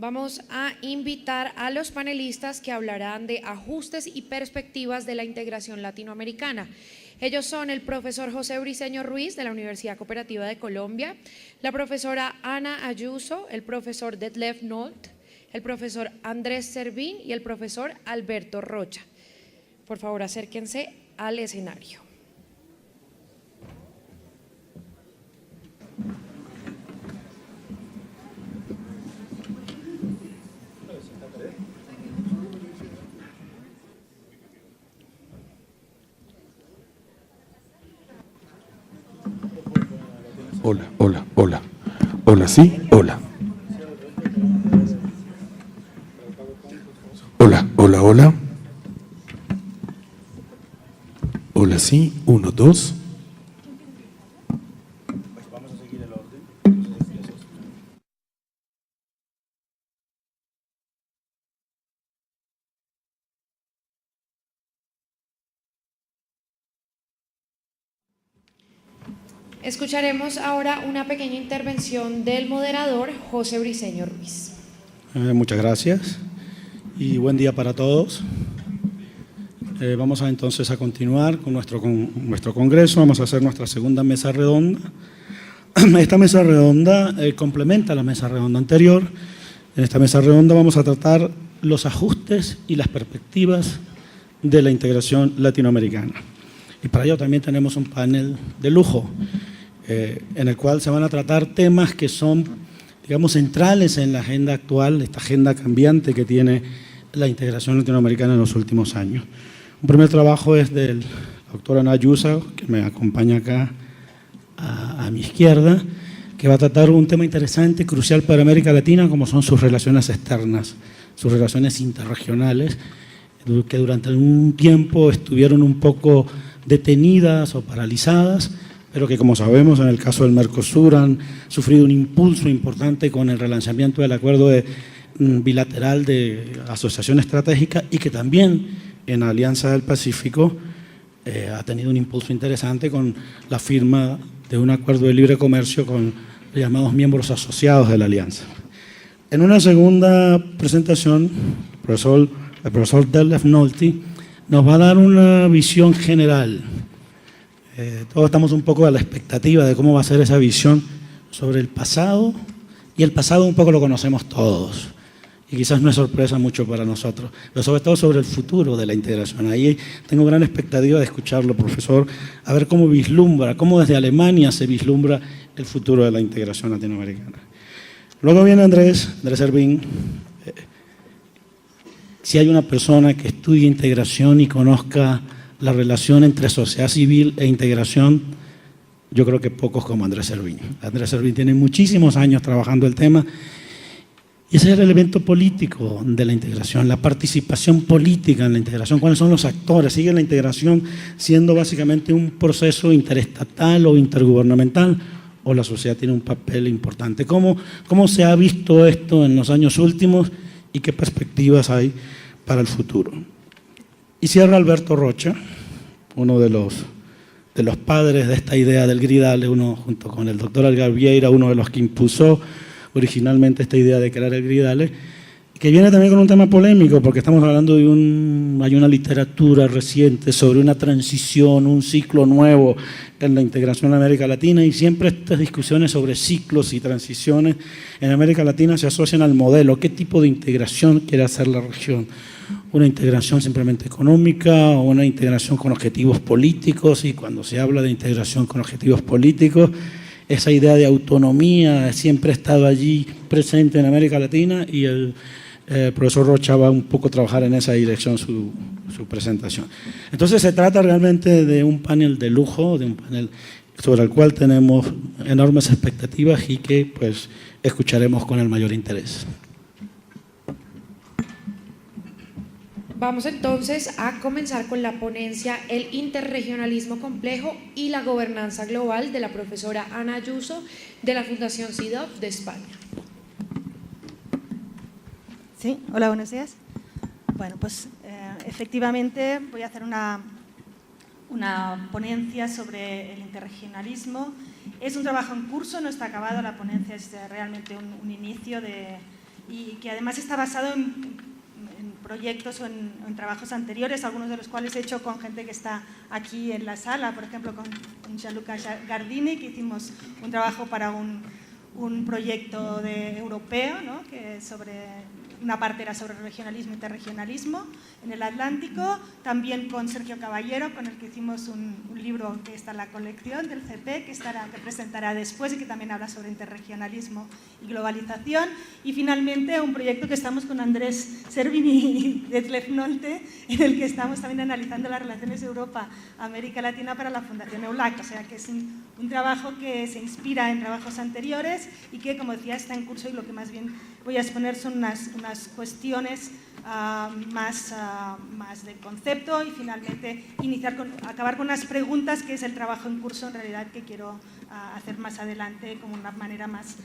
Vamos a invitar a los panelistas que hablarán de ajustes y perspectivas de la integración latinoamericana. Ellos son el profesor José Briceño Ruiz de la Universidad Cooperativa de Colombia, la profesora Ana Ayuso, el profesor Detlef Nolte, el profesor Andrés Servín y el profesor Alberto Rocha. Por favor, acérquense al escenario. Hola, hola, hola. Hola, sí, hola. Hola, hola, hola. Hola, sí, 1, 2. Vamos a seguir el orden. Escucharemos ahora una pequeña intervención del moderador José Briceño Ruiz. Muchas gracias y buen día para todos. Vamos entonces a continuar con nuestro congreso. Vamos a hacer nuestra segunda mesa redonda. Esta mesa redonda complementa la mesa redonda anterior. En esta mesa redonda vamos a tratar los ajustes y las perspectivas de la integración latinoamericana. Y para ello también tenemos un panel de lujo, en el cual se van a tratar temas que son, digamos, centrales en la agenda actual, esta agenda cambiante que tiene la integración latinoamericana en los últimos años. Un primer trabajo es del doctor Ana Ayuso, que me acompaña acá a mi izquierda, que va a tratar un tema interesante, crucial para América Latina, como son sus relaciones externas, sus relaciones interregionales, que durante algún tiempo estuvieron un poco detenidas o paralizadas, pero que, como sabemos, en el caso del Mercosur han sufrido un impulso importante con el relanzamiento del acuerdo bilateral de asociación estratégica y que también en la Alianza del Pacífico ha tenido un impulso interesante con la firma de un acuerdo de libre comercio con los llamados miembros asociados de la Alianza. En una segunda presentación, el profesor Detlef Nolte nos va a dar una visión general. Todos estamos un poco a la expectativa de cómo va a ser esa visión sobre el pasado, y el pasado un poco lo conocemos todos, y quizás no es sorpresa mucho para nosotros, pero sobre todo sobre el futuro de la integración. Ahí tengo gran expectativa de escucharlo, profesor, a ver cómo vislumbra, cómo desde Alemania se vislumbra el futuro de la integración latinoamericana. Luego viene Andrés Servín. Si hay una persona que estudie integración y conozca la relación entre sociedad civil e integración, yo creo que pocos como Andrés Servín. Andrés Servín tiene muchísimos años trabajando el tema, y ese es el elemento político de la integración, la participación política en la integración. ¿Cuáles son los actores? ¿Sigue la integración siendo básicamente un proceso interestatal o intergubernamental, o la sociedad tiene un papel importante? ¿Cómo se ha visto esto en los años últimos y qué perspectivas hay para el futuro? Y cierra Alberto Rocha, uno de los padres de esta idea del Gridale, uno junto con el doctor Algar Vieira, uno de los que impulsó originalmente esta idea de crear el Gridale, que viene también con un tema polémico, porque estamos hablando de hay una literatura reciente sobre una transición, un ciclo nuevo en la integración en América Latina, y siempre estas discusiones sobre ciclos y transiciones en América Latina se asocian al modelo. ¿Qué tipo de integración quiere hacer la región? ¿Una integración simplemente económica o una integración con objetivos políticos? Y cuando se habla de integración con objetivos políticos, esa idea de autonomía siempre ha estado allí presente en América Latina, y el profesor Rocha va un poco a trabajar en esa dirección su presentación. Entonces se trata realmente de un panel de lujo, de un panel sobre el cual tenemos enormes expectativas y que pues escucharemos con el mayor interés. Vamos entonces a comenzar con la ponencia El interregionalismo complejo y la gobernanza global, de la profesora Ana Ayuso de la Fundación CIDOF de España. Sí, hola, buenos días. Bueno, pues efectivamente voy a hacer una ponencia sobre el interregionalismo. Es un trabajo en curso, no está acabado, la ponencia es realmente un inicio de y que además está basado en proyectos o en trabajos anteriores, algunos de los cuales he hecho con gente que está aquí en la sala, por ejemplo con Gianluca Gardini, que hicimos un trabajo para un proyecto europeo, ¿no? Que una parte era sobre regionalismo e interregionalismo en el Atlántico, también con Sergio Caballero, con el que hicimos un libro que está en la colección del CP, que presentará después y que también habla sobre interregionalismo y globalización, y finalmente un proyecto que estamos con Andrés Servini y Detlef Nolte, en el que estamos también analizando las relaciones Europa-América Latina para la Fundación EULAC, o sea que es un trabajo que se inspira en trabajos anteriores y que, como decía, está en curso, y lo que más bien voy a exponer son unas cuestiones más de concepto, y finalmente acabar con unas preguntas, que es el trabajo en curso en realidad que quiero hacer más adelante como una manera más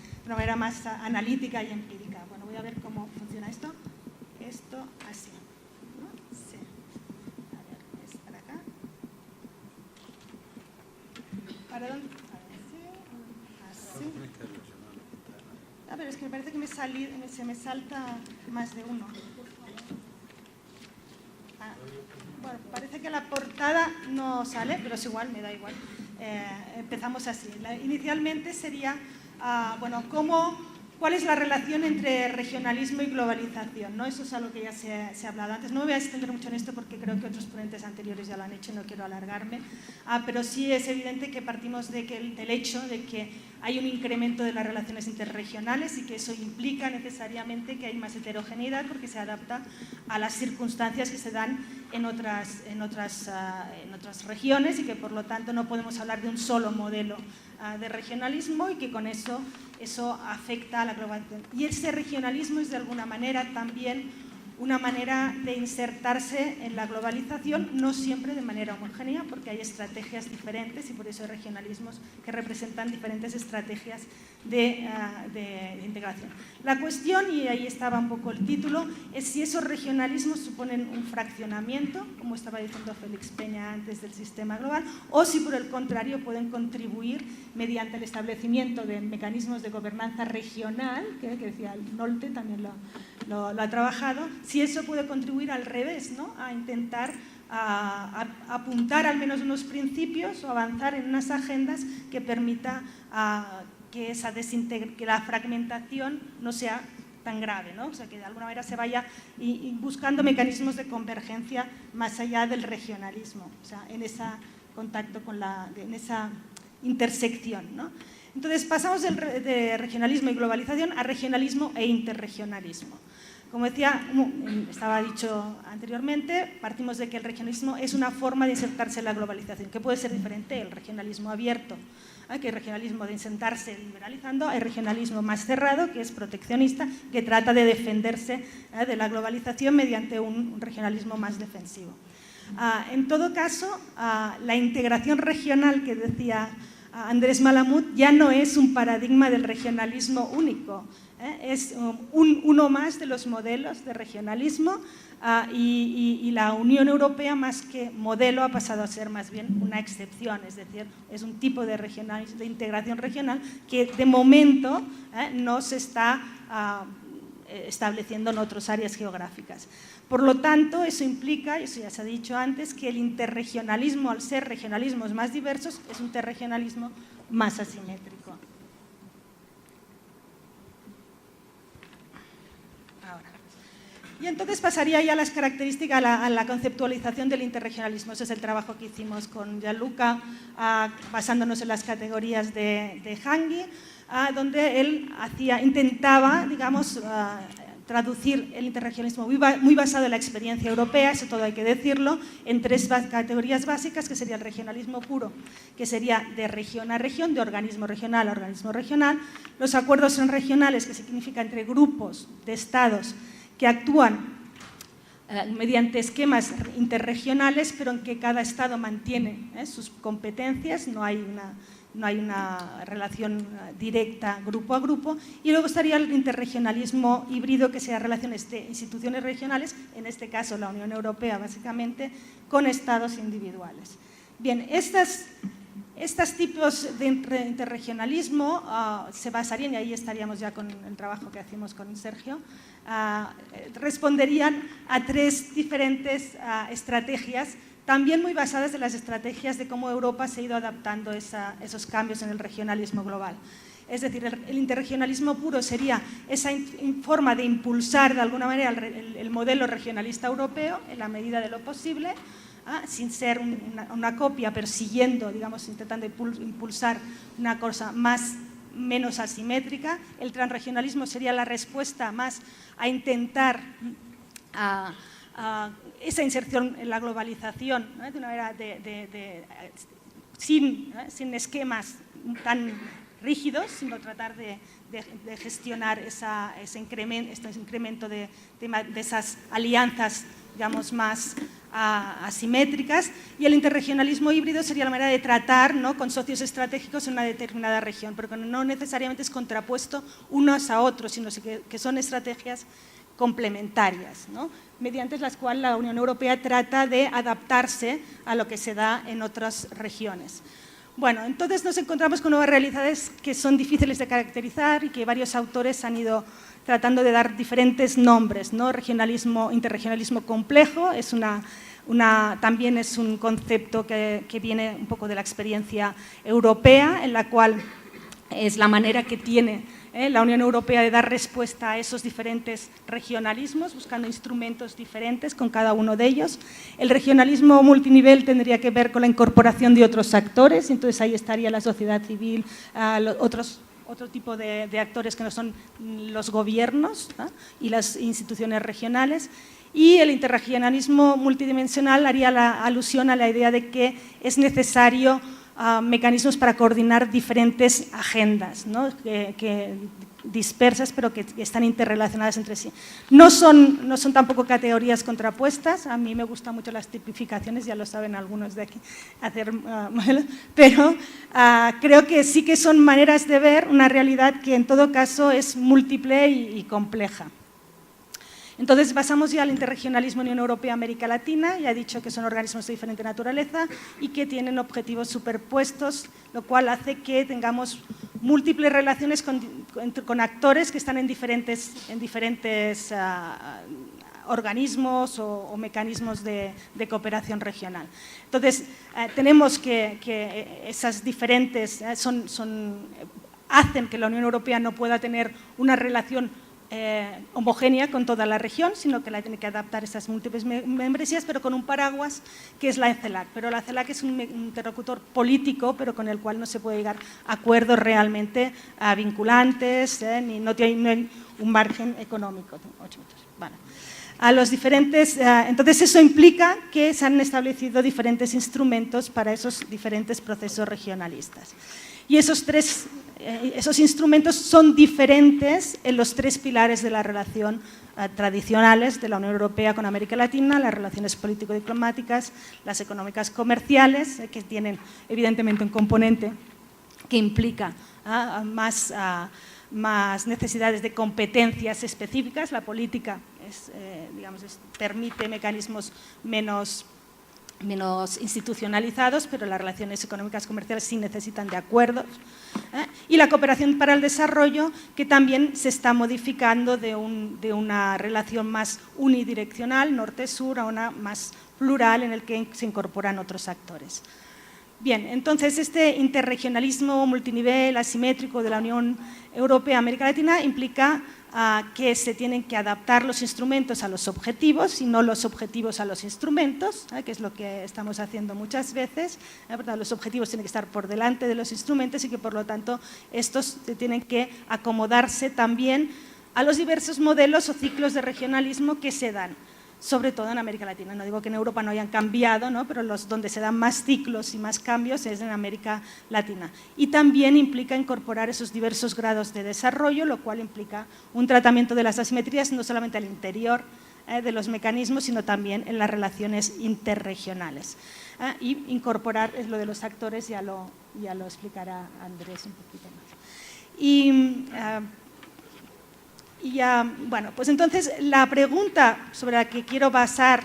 analítica y empírica. Bueno, voy a ver cómo funciona esto. Esto así, ¿no? Sí. A ver, es para acá. ¿Para dónde? Así. Pero es que me parece que se me salta más de uno. Bueno, parece que la portada no sale, pero es igual, me da igual. Empezamos así. Inicialmente sería, ¿cuál es la relación entre regionalismo y globalización? ¿No? Eso es algo que ya se ha hablado antes. No me voy a extender mucho en esto porque creo que otros ponentes anteriores ya lo han hecho y no quiero alargarme. Pero sí es evidente que partimos del hecho de que hay un incremento de las relaciones interregionales, y que eso implica necesariamente que hay más heterogeneidad porque se adapta a las circunstancias que se dan en otras regiones, y que por lo tanto no podemos hablar de un solo modelo de regionalismo, y que con eso afecta a la globalización. Y ese regionalismo es de alguna manera también una manera de insertarse en la globalización, no siempre de manera homogénea, porque hay estrategias diferentes, y por eso hay regionalismos que representan diferentes estrategias de integración. La cuestión, y ahí estaba un poco el título, es si esos regionalismos suponen un fraccionamiento, como estaba diciendo Félix Peña antes, del sistema global, o si por el contrario pueden contribuir mediante el establecimiento de mecanismos de gobernanza regional, que decía Nolte, también lo ha trabajado, si eso puede contribuir al revés, ¿no? A intentar apuntar al menos unos principios o avanzar en unas agendas que permita que la fragmentación no sea tan grave, ¿no? O sea, que de alguna manera se vaya buscando mecanismos de convergencia más allá del regionalismo, o sea, en ese contacto en esa intersección, ¿no? Entonces pasamos de regionalismo y globalización a regionalismo e interregionalismo. Como decía, estaba dicho anteriormente, partimos de que el regionalismo es una forma de insertarse en la globalización, que puede ser diferente del regionalismo abierto, que hay regionalismo de insertarse liberalizando, hay regionalismo más cerrado, que es proteccionista, que trata de defenderse de la globalización mediante un regionalismo más defensivo. En todo caso, la integración regional que decía Andrés Malamud ya no es un paradigma del regionalismo único, es uno más de los modelos de regionalismo, y la Unión Europea, más que modelo, ha pasado a ser más bien una excepción, es decir, es un tipo de integración regional que de momento no se está estableciendo en otras áreas geográficas. Por lo tanto, eso implica, y eso ya se ha dicho antes, que el interregionalismo, al ser regionalismos más diversos, es un interregionalismo más asimétrico. Ahora. Y entonces pasaría ya a las características, a la conceptualización del interregionalismo. Ese es el trabajo que hicimos con Gianluca, basándonos en las categorías de Hangui, donde él intentaba, digamos, traducir el interregionalismo muy basado en la experiencia europea, eso todo hay que decirlo, en tres categorías básicas, que sería el regionalismo puro, que sería de región a región, de organismo regional a organismo regional, los acuerdos regionales, que significa entre grupos de estados que actúan mediante esquemas interregionales, pero en que cada estado mantiene sus competencias, no hay una relación directa grupo a grupo. Y luego estaría el interregionalismo híbrido, que sería relaciones de instituciones regionales, en este caso la Unión Europea básicamente, con estados individuales. Bien, estas Estos tipos de interregionalismo se basarían, y ahí estaríamos ya con el trabajo que hacemos con Sergio, responderían a 3 diferentes estrategias, también muy basadas en las estrategias de cómo Europa se ha ido adaptando a esos cambios en el regionalismo global. Es decir, el interregionalismo puro sería esa forma de impulsar de alguna manera el modelo regionalista europeo en la medida de lo posible, sin ser una copia, pero siguiendo, digamos, intentando impulsar una cosa menos asimétrica. El transregionalismo sería la respuesta más a intentar esa inserción en la globalización, ¿no?, de una manera sin esquemas tan rígidos, sino tratar de gestionar ese incremento de esas alianzas, digamos, más asimétricas. Y el interregionalismo híbrido sería la manera de tratar, ¿no?, con socios estratégicos en una determinada región, pero que no necesariamente es contrapuesto unos a otros, sino que son estrategias complementarias, ¿no?, mediante las cuales la Unión Europea trata de adaptarse a lo que se da en otras regiones. Bueno, entonces nos encontramos con nuevas realidades que son difíciles de caracterizar y que varios autores han ido tratando de dar diferentes nombres, ¿no? Interregionalismo complejo también es un concepto que viene un poco de la experiencia europea, en la cual es la manera que tiene la Unión Europea de dar respuesta a esos diferentes regionalismos, buscando instrumentos diferentes con cada uno de ellos. El regionalismo multinivel tendría que ver con la incorporación de otros actores, entonces ahí estaría la sociedad civil, otro tipo de actores que no son los gobiernos, ¿no?, y las instituciones regionales. Y el interregionalismo multidimensional haría la alusión a la idea de que es necesario mecanismos para coordinar diferentes agendas, ¿no?, que dispersas pero que están interrelacionadas entre sí. No son tampoco categorías contrapuestas, a mí me gustan mucho las tipificaciones, ya lo saben algunos de aquí, pero creo que sí que son maneras de ver una realidad que en todo caso es múltiple y compleja. Entonces, basamos ya el interregionalismo Unión Europea-América Latina, ya he dicho que son organismos de diferente naturaleza y que tienen objetivos superpuestos, lo cual hace que tengamos múltiples relaciones con actores que están en diferentes organismos o mecanismos de cooperación regional. Entonces, tenemos que esas diferentes hacen que la Unión Europea no pueda tener una relación homogénea con toda la región, sino que la tiene que adaptar a esas múltiples membresías, pero con un paraguas que es la CELAC. Pero la CELAC es un interlocutor político, pero con el cual no se puede llegar a acuerdos realmente vinculantes, ni no hay un margen económico. 8 minutos. Vale. Entonces, eso implica que se han establecido diferentes instrumentos para esos diferentes procesos regionalistas. Y esos instrumentos son diferentes en los 3 pilares de la relación tradicionales de la Unión Europea con América Latina: las relaciones político-diplomáticas, las económicas comerciales, que tienen evidentemente un componente que implica más necesidades de competencias específicas. La política permite mecanismos menos institucionalizados, pero las relaciones económicas comerciales sí necesitan de acuerdos. Y la cooperación para el desarrollo, que también se está modificando de una relación más unidireccional, norte-sur, a una más plural, en el que se incorporan otros actores. Bien, entonces este interregionalismo multinivel asimétrico de la Unión Europea-América Latina implica que se tienen que adaptar los instrumentos a los objetivos y no los objetivos a los instrumentos, que es lo que estamos haciendo muchas veces. Los objetivos tienen que estar por delante de los instrumentos y que, por lo tanto, estos tienen que acomodarse también a los diversos modelos o ciclos de regionalismo que se dan, sobre todo en América Latina. No digo que en Europa no hayan cambiado, ¿no?, pero donde se dan más ciclos y más cambios es en América Latina. Y también implica incorporar esos diversos grados de desarrollo, lo cual implica un tratamiento de las asimetrías no solamente al interior de los mecanismos, sino también en las relaciones interregionales. Y incorporar lo de los actores, ya lo explicará Andrés un poquito más. Y bueno, pues entonces la pregunta sobre la que quiero basar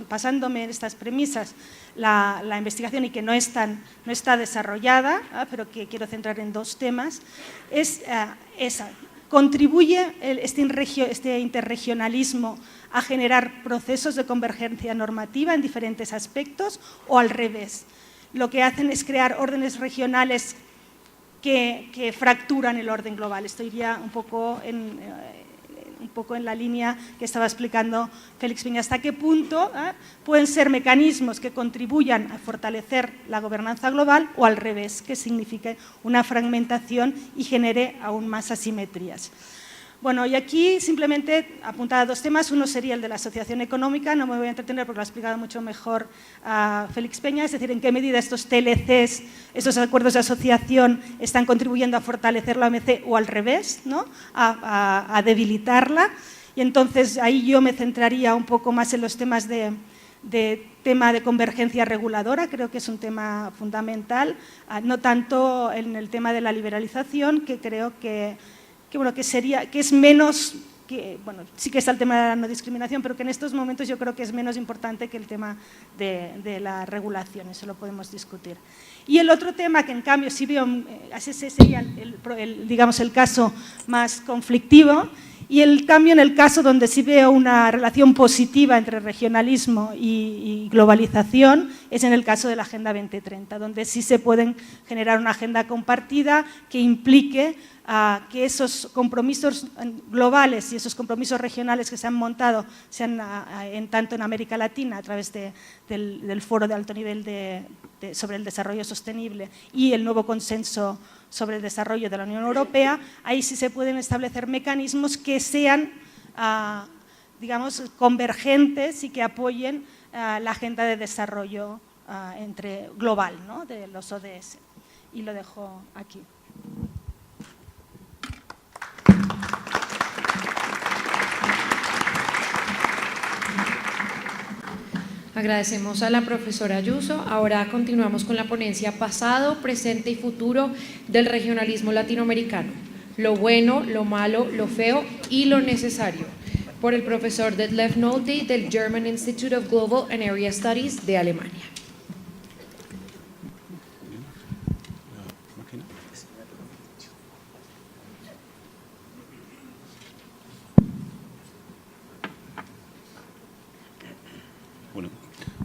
basándome en estas premisas, la investigación y que no está desarrollada, pero que quiero centrar en dos temas, es esa. ¿Contribuye este interregionalismo a generar procesos de convergencia normativa en diferentes aspectos o al revés? Lo que hacen es crear órdenes regionales que fracturan el orden global. Esto iría un poco en la línea que estaba explicando Félix Peña. ¿Hasta qué punto pueden ser mecanismos que contribuyan a fortalecer la gobernanza global o al revés, que signifique una fragmentación y genere aún más asimetrías? Bueno, y aquí simplemente apuntar dos temas. Uno sería el de la asociación económica, no me voy a entretener porque lo ha explicado mucho mejor Félix Peña, es decir, en qué medida estos TLCs, estos acuerdos de asociación, están contribuyendo a fortalecer la OMC o al revés, ¿no? a debilitarla. Y entonces ahí yo me centraría un poco más en los temas de tema de convergencia reguladora, creo que es un tema fundamental, no tanto en el tema de la liberalización, que creo que es menos, sí que está el tema de la no discriminación, pero que en estos momentos yo creo que es menos importante que el tema de la regulación, eso lo podemos discutir. Y el otro tema que en cambio sí veo, ese sería el caso más conflictivo, y el cambio en el caso donde sí veo una relación positiva entre regionalismo y globalización es en el caso de la Agenda 2030, donde sí se pueden generar una agenda compartida que implique que esos compromisos globales y esos compromisos regionales que se han montado, sean tanto en América Latina a través del foro de alto nivel sobre el desarrollo sostenible y el nuevo consenso sobre el desarrollo de la Unión Europea, ahí sí se pueden establecer mecanismos que sean, digamos, convergentes y que apoyen la agenda de desarrollo global, ¿no? De los ODS. Y lo dejo aquí. Agradecemos a la profesora Ayuso. Ahora continuamos con la ponencia Pasado, Presente y Futuro del Regionalismo Latinoamericano. Lo bueno, lo malo, lo feo y lo necesario. Por el profesor Detlef Nolte del German Institute of Global and Area Studies de Alemania.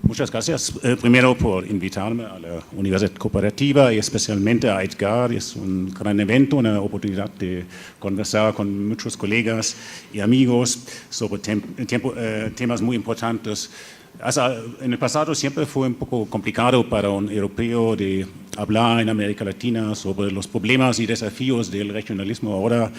Muchas gracias, primero por invitarme a la Universidad Cooperativa y especialmente a EDGAR. Es un gran evento, una oportunidad de conversar con muchos colegas y amigos sobre temas muy importantes. En el pasado siempre fue un poco complicado para un europeo de hablar en América Latina sobre los problemas y desafíos del regionalismo. Ahora,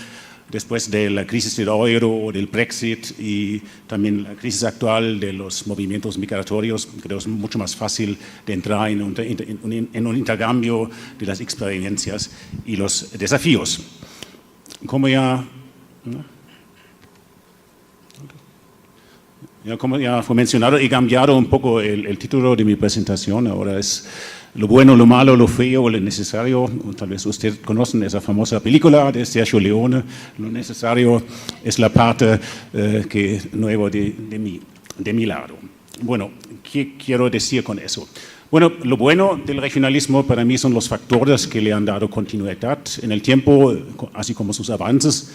después de la crisis del euro, del Brexit y también la crisis actual de los movimientos migratorios, creo que es mucho más fácil de entrar en un intercambio de las experiencias y los desafíos. Como ya fue mencionado, he cambiado un poco el título de mi presentación. Ahora es Lo bueno, lo malo, lo feo, lo necesario. Tal vez ustedes conocen esa famosa película de Sergio Leone. Lo necesario es la parte nueva de mi lado. Bueno, ¿qué quiero decir con eso? Bueno, lo bueno del regionalismo para mí son los factores que le han dado continuidad en el tiempo, así como sus avances.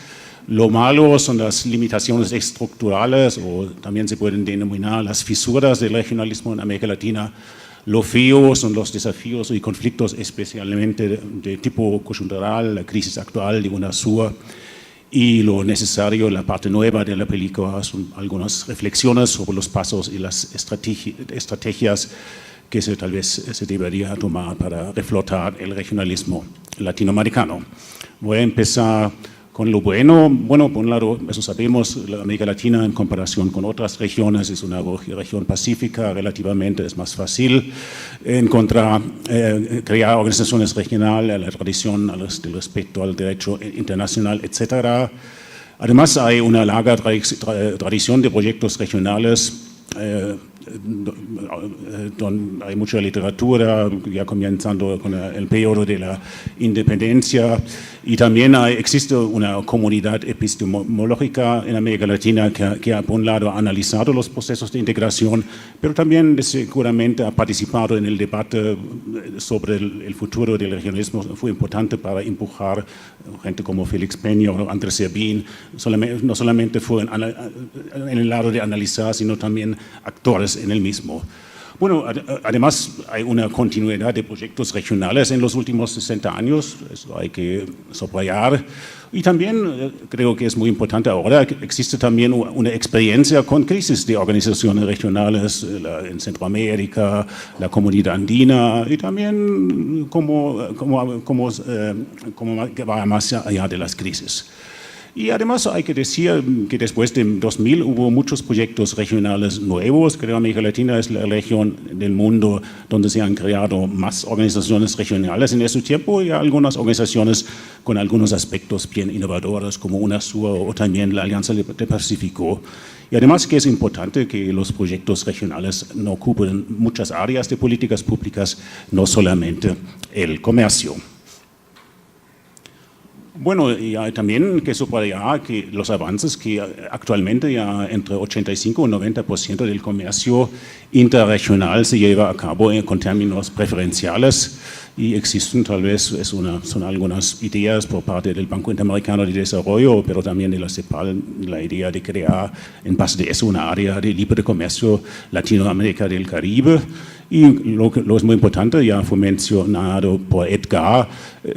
Lo malo son las limitaciones estructurales, o también se pueden denominar las fisuras del regionalismo en América Latina. Lo feo son los desafíos y conflictos, especialmente de tipo coyuntural, la crisis actual de UNASUR. Y lo necesario, la parte nueva de la película, son algunas reflexiones sobre los pasos y las estrategias que tal vez se debería tomar para reflotar el regionalismo latinoamericano. Voy a empezar con lo bueno. Bueno, por un lado, eso sabemos, la América Latina en comparación con otras regiones es una región pacífica, relativamente es más fácil encontrar, crear organizaciones regionales, la tradición del respeto al derecho internacional, etc. Además, hay una larga tradición de proyectos regionales donde hay mucha literatura, ya comenzando con el periodo de la independencia, y también existe una comunidad epistemológica en América Latina que por un lado ha analizado los procesos de integración, pero también seguramente ha participado en el debate sobre el futuro del regionalismo. Fue importante para empujar gente como Félix Peña o Andrés Servín. No solamente fue en el lado de analizar, sino también actores en el mismo. Bueno, además hay una continuidad de proyectos regionales en los últimos 60 años, eso hay que subrayar. Y también creo que es muy importante ahora que existe también una experiencia con crisis de organizaciones regionales en Centroamérica, la comunidad andina, y también cómo va más allá de las crisis. Y además hay que decir que después de 2000 hubo muchos proyectos regionales nuevos. Creo que América Latina es la región del mundo donde se han creado más organizaciones regionales en ese tiempo, y algunas organizaciones con algunos aspectos bien innovadores como UNASUR o también la Alianza del Pacífico. Y además que es importante que los proyectos regionales no cubren muchas áreas de políticas públicas, no solamente el comercio. Bueno, y también que subrayar que los avances que actualmente ya entre 85 y 90% del comercio interregional se lleva a cabo con términos preferenciales, y existen tal vez son algunas ideas por parte del Banco Interamericano de Desarrollo, pero también de la CEPAL, la idea de crear en base de eso una área de libre comercio Latinoamérica del Caribe. Y lo es muy importante, ya fue mencionado por Edgar,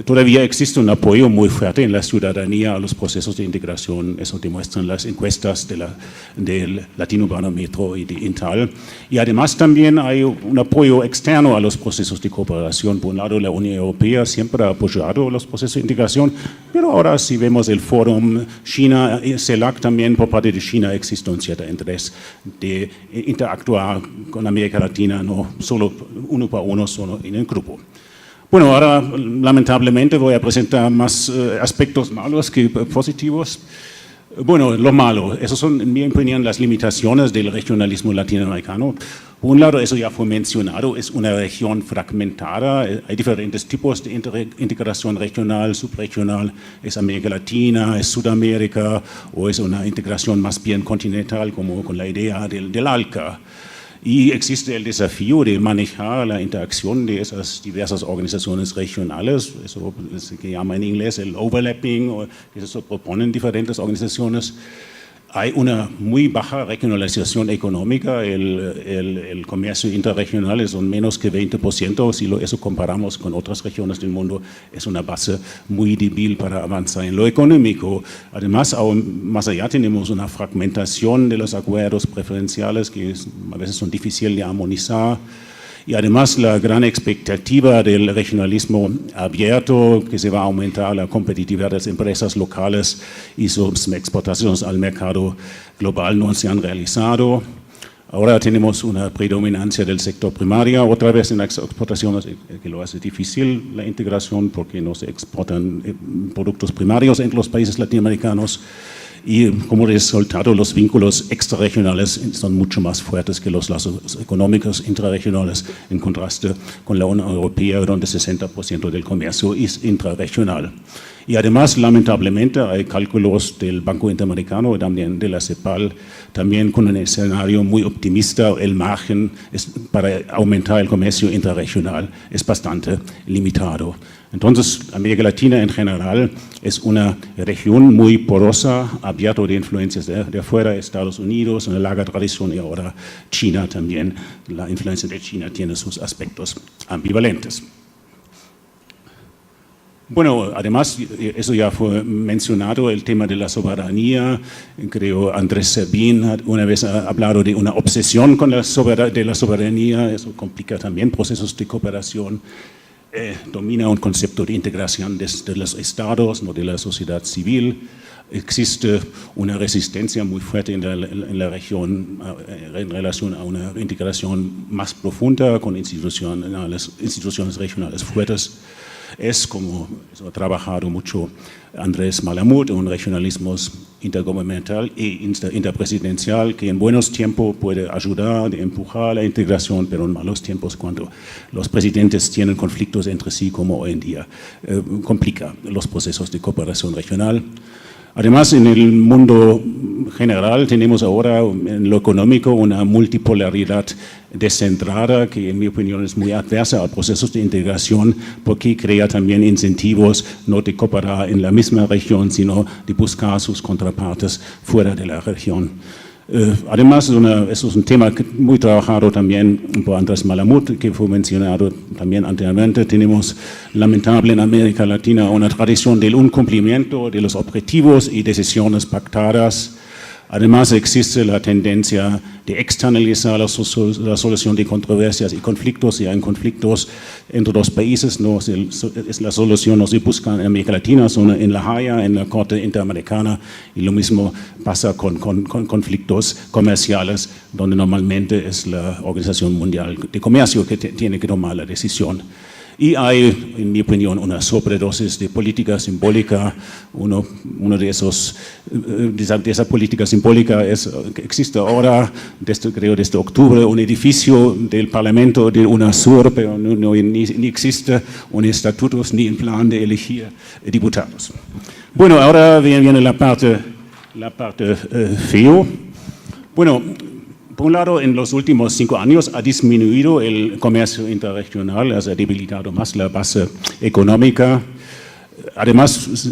todavía existe un apoyo muy fuerte en la ciudadanía a los procesos de integración. Eso demuestran las encuestas del Latinobarómetro y de Intal. Y además también hay un apoyo externo a los procesos de cooperación. Por un lado, la Unión Europea siempre ha apoyado los procesos de integración, pero ahora si vemos el Fórum China, CELAC, también por parte de China existe un cierto interés de interactuar con América Latina, no solo uno para uno, solo en el grupo. Bueno, ahora lamentablemente voy a presentar más aspectos malos que positivos. Bueno, lo malo, esas son en mi opinión las limitaciones del regionalismo latinoamericano. Por un lado, eso ya fue mencionado, es una región fragmentada, hay diferentes tipos de integración regional, subregional, es América Latina, es Sudamérica, o es una integración más bien continental, como con la idea del ALCA. Y existe el desafío de manejar la interacción de esas diversas organizaciones regionales, eso se llama en inglés el overlapping, o eso proponen diferentes organizaciones. Hay una muy baja regionalización económica, el comercio interregional es un menos que 20%, si eso comparamos con otras regiones del mundo, es una base muy débil para avanzar en lo económico. Además, aún más allá tenemos una fragmentación de los acuerdos preferenciales que a veces son difíciles de armonizar. Y además la gran expectativa del regionalismo abierto, que se va a aumentar la competitividad de las empresas locales y sus exportaciones al mercado global, no se han realizado. Ahora tenemos una predominancia del sector primario, otra vez en las exportaciones, que lo hace difícil la integración porque no se exportan productos primarios entre los países latinoamericanos. Y como resultado, los vínculos extrarregionales son mucho más fuertes que los lazos económicos intrarregionales, en contraste con la Unión Europea, donde 60% del comercio es intrarregional. Y además, lamentablemente, hay cálculos del Banco Interamericano y también de la CEPAL, también con un escenario muy optimista. El margen para aumentar el comercio intrarregional es bastante limitado. Entonces, América Latina en general es una región muy porosa, abierta de influencias de afuera, Estados Unidos, una larga tradición, y ahora China también. La influencia de China tiene sus aspectos ambivalentes. Bueno, además, eso ya fue mencionado, el tema de la soberanía. Creo Andrés Servín una vez ha hablado de una obsesión con la soberanía, eso complica también procesos de cooperación. Domina un concepto de integración de los estados, no de la sociedad civil. Existe una resistencia muy fuerte en la región en relación a una integración más profunda con instituciones regionales fuertes. es, como ha trabajado mucho Andrés Malamud, un regionalismo intergubernamental e interpresidencial que en buenos tiempos puede ayudar a empujar la integración, pero en malos tiempos, cuando los presidentes tienen conflictos entre sí, como hoy en día, complica los procesos de cooperación regional. Además, en el mundo general tenemos ahora en lo económico una multipolaridad descentrada que en mi opinión es muy adversa a procesos de integración porque crea también incentivos no de cooperar en la misma región, sino de buscar sus contrapartes fuera de la región. Además, eso es un tema muy trabajado también por Andrés Malamud, que fue mencionado también anteriormente. Tenemos, lamentable en América Latina, una tradición del incumplimiento de los objetivos y decisiones pactadas. Además, existe la tendencia de externalizar la solución de controversias y conflictos. Si hay conflictos entre los países, no es la solución no se busca en América Latina, sino en La Haya, en la Corte Interamericana, y lo mismo pasa con conflictos comerciales, donde normalmente es la Organización Mundial de Comercio que tiene que tomar la decisión. Y hay, en mi opinión, una sobredosis de política simbólica. Uno de esa política simbólica que existe ahora, creo desde octubre, un edificio del Parlamento de UNASUR, pero ni existe un estatutos ni un plan de elegir diputados. Bueno, ahora viene la parte feo. Bueno, por un lado, en los últimos 5 años ha disminuido el comercio interregional, se ha debilitado más la base económica. Además,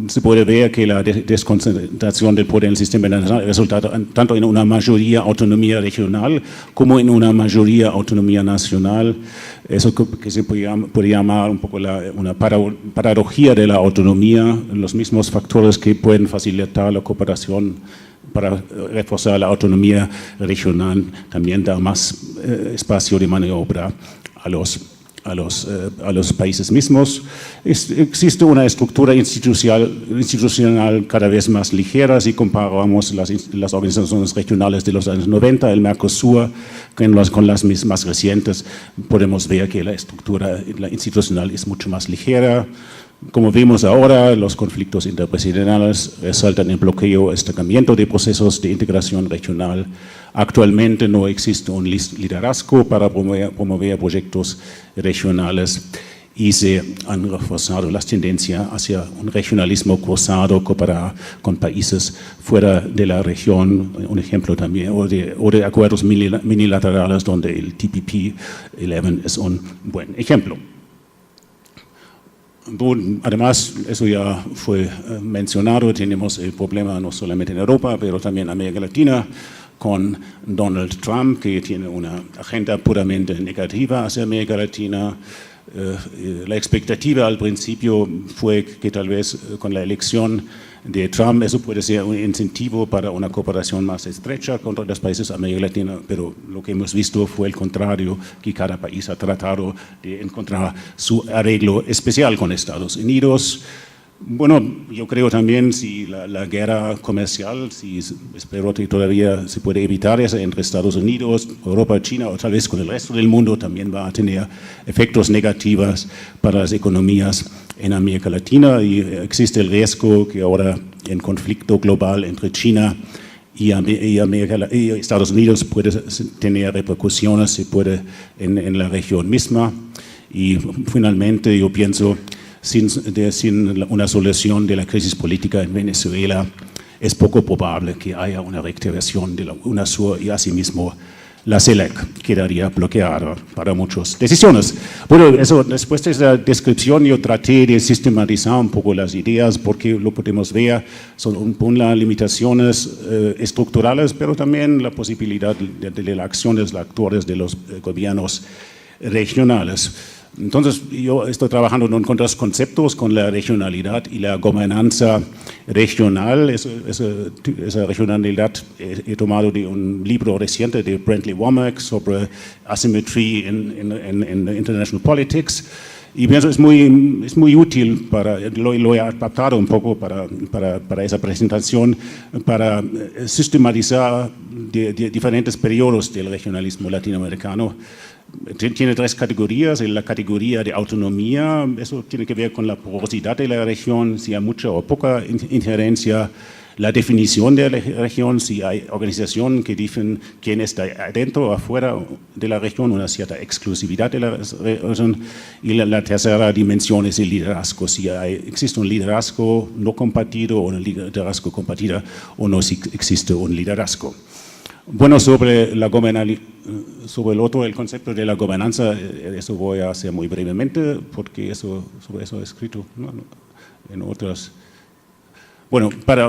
se puede ver que la desconcentración del poder en el sistema nacional resulta tanto en una mayoría autonomía regional como en una mayoría autonomía nacional. Eso que se puede llamar un poco una paradoja de la autonomía, los mismos factores que pueden facilitar la cooperación para reforzar la autonomía regional, también da más espacio de maniobra a los países mismos. Existe una estructura institucional cada vez más ligera. Si comparamos las organizaciones regionales de los años 90, el Mercosur, con las más recientes, podemos ver que la estructura institucional es mucho más ligera. Como vemos ahora, los conflictos interpresidenciales resaltan el bloqueo, estancamiento de procesos de integración regional. Actualmente no existe un liderazgo para promover proyectos regionales y se han reforzado las tendencias hacia un regionalismo cruzado, cooperar con países fuera de la región, un ejemplo también, o de acuerdos minilaterales donde el TPP-11 es un buen ejemplo. Además, eso ya fue mencionado, tenemos el problema no solamente en Europa, pero también en América Latina, con Donald Trump, que tiene una agenda puramente negativa hacia América Latina. La expectativa al principio fue que tal vez con la elección de Trump eso puede ser un incentivo para una cooperación más estrecha con los países de América Latina, pero lo que hemos visto fue el contrario, que cada país ha tratado de encontrar su arreglo especial con Estados Unidos. Bueno, yo creo también si la guerra comercial, espero que todavía se puede evitar esa entre Estados Unidos, Europa, China o tal vez con el resto del mundo, también va a tener efectos negativos para las economías en América Latina y existe el riesgo que ahora en conflicto global entre China y Estados Unidos puede tener repercusiones en la región misma. Y finalmente yo pienso sin una solución de la crisis política en Venezuela, es poco probable que haya una reactivación de la UNASUR y asimismo la CELAC quedaría bloqueada para muchas decisiones. Bueno, después de esa descripción yo traté de sistematizar un poco las ideas porque lo podemos ver, son las limitaciones estructurales, pero también la posibilidad de la acción de los actores de los gobiernos regionales. Entonces, yo estoy trabajando con dos conceptos, con la regionalidad y la gobernanza regional. Esa regionalidad he tomado de un libro reciente de Brentley Womack sobre asymmetry in international politics. Y pienso es muy útil, lo he adaptado un poco para esa presentación, para sistematizar diferentes periodos del regionalismo latinoamericano. tiene tres categorías. En la categoría de autonomía, eso tiene que ver con la porosidad de la región, si hay mucha o poca injerencia. La definición de la región, si hay organización que dicen quién está adentro o afuera de la región, una cierta exclusividad de la región. Y la tercera dimensión es el liderazgo, si existe un liderazgo no compartido o un liderazgo compartido o no existe un liderazgo. Bueno, sobre el otro, el concepto de la gobernanza, eso voy a hacer muy brevemente, porque sobre eso he escrito, ¿no?, en otras. Bueno,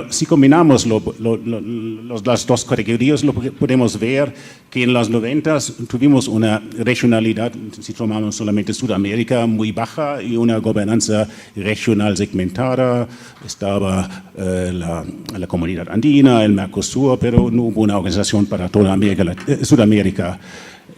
si combinamos las dos categorías, podemos ver que en los 90 tuvimos una regionalidad, si tomamos solamente Sudamérica, muy baja y una gobernanza regional segmentada. Estaba la comunidad andina, el Mercosur, pero no hubo una organización para toda Sudamérica.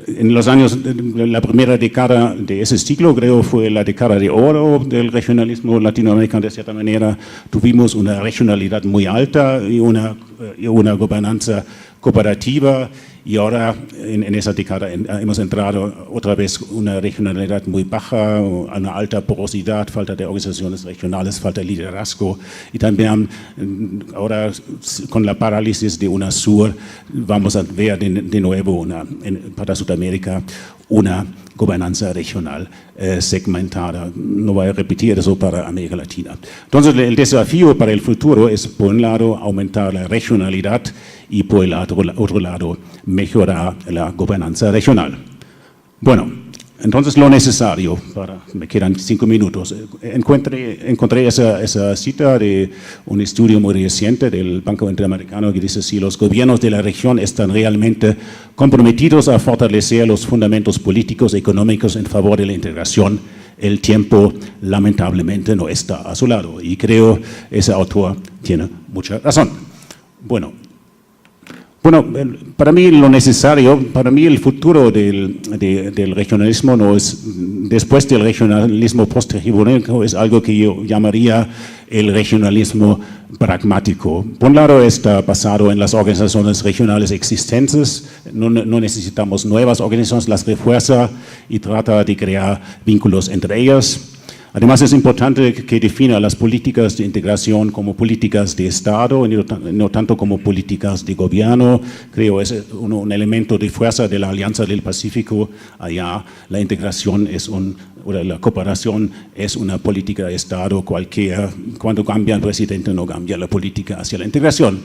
En los años, la primera década de ese siglo, creo, fue la década de oro del regionalismo latinoamericano, de cierta manera. Tuvimos una regionalidad muy alta y una gobernanza cooperativa, y ahora en esa década hemos entrado otra vez una regionalidad muy baja, una alta porosidad, falta de organizaciones regionales, falta de liderazgo, y también ahora con la parálisis de UNASUR vamos a ver de nuevo para Sudamérica una gobernanza regional segmentada. No voy a repetir eso para América Latina. Entonces el desafío para el futuro es, por un lado, aumentar la regionalidad y por el otro lado mejorar la gobernanza regional. Bueno, entonces lo necesario, me quedan 5 minutos, encontré esa cita de un estudio muy reciente del Banco Interamericano que dice: si los gobiernos de la región están realmente comprometidos a fortalecer los fundamentos políticos y económicos en favor de la integración, el tiempo lamentablemente no está a su lado. Y creo que ese autor tiene mucha razón. Bueno, para mí lo necesario, para mí el futuro del regionalismo no es, después del regionalismo posthegemónico, es algo que yo llamaría el regionalismo pragmático. Por un lado está basado en las organizaciones regionales existentes, no necesitamos nuevas organizaciones, las refuerza y trata de crear vínculos entre ellas. Además, es importante que defina las políticas de integración como políticas de Estado, no tanto como políticas de gobierno. Creo que es un elemento de fuerza de la Alianza del Pacífico. Allá la integración la cooperación es una política de Estado cualquiera. Cuando cambia el presidente, no cambia la política hacia la integración.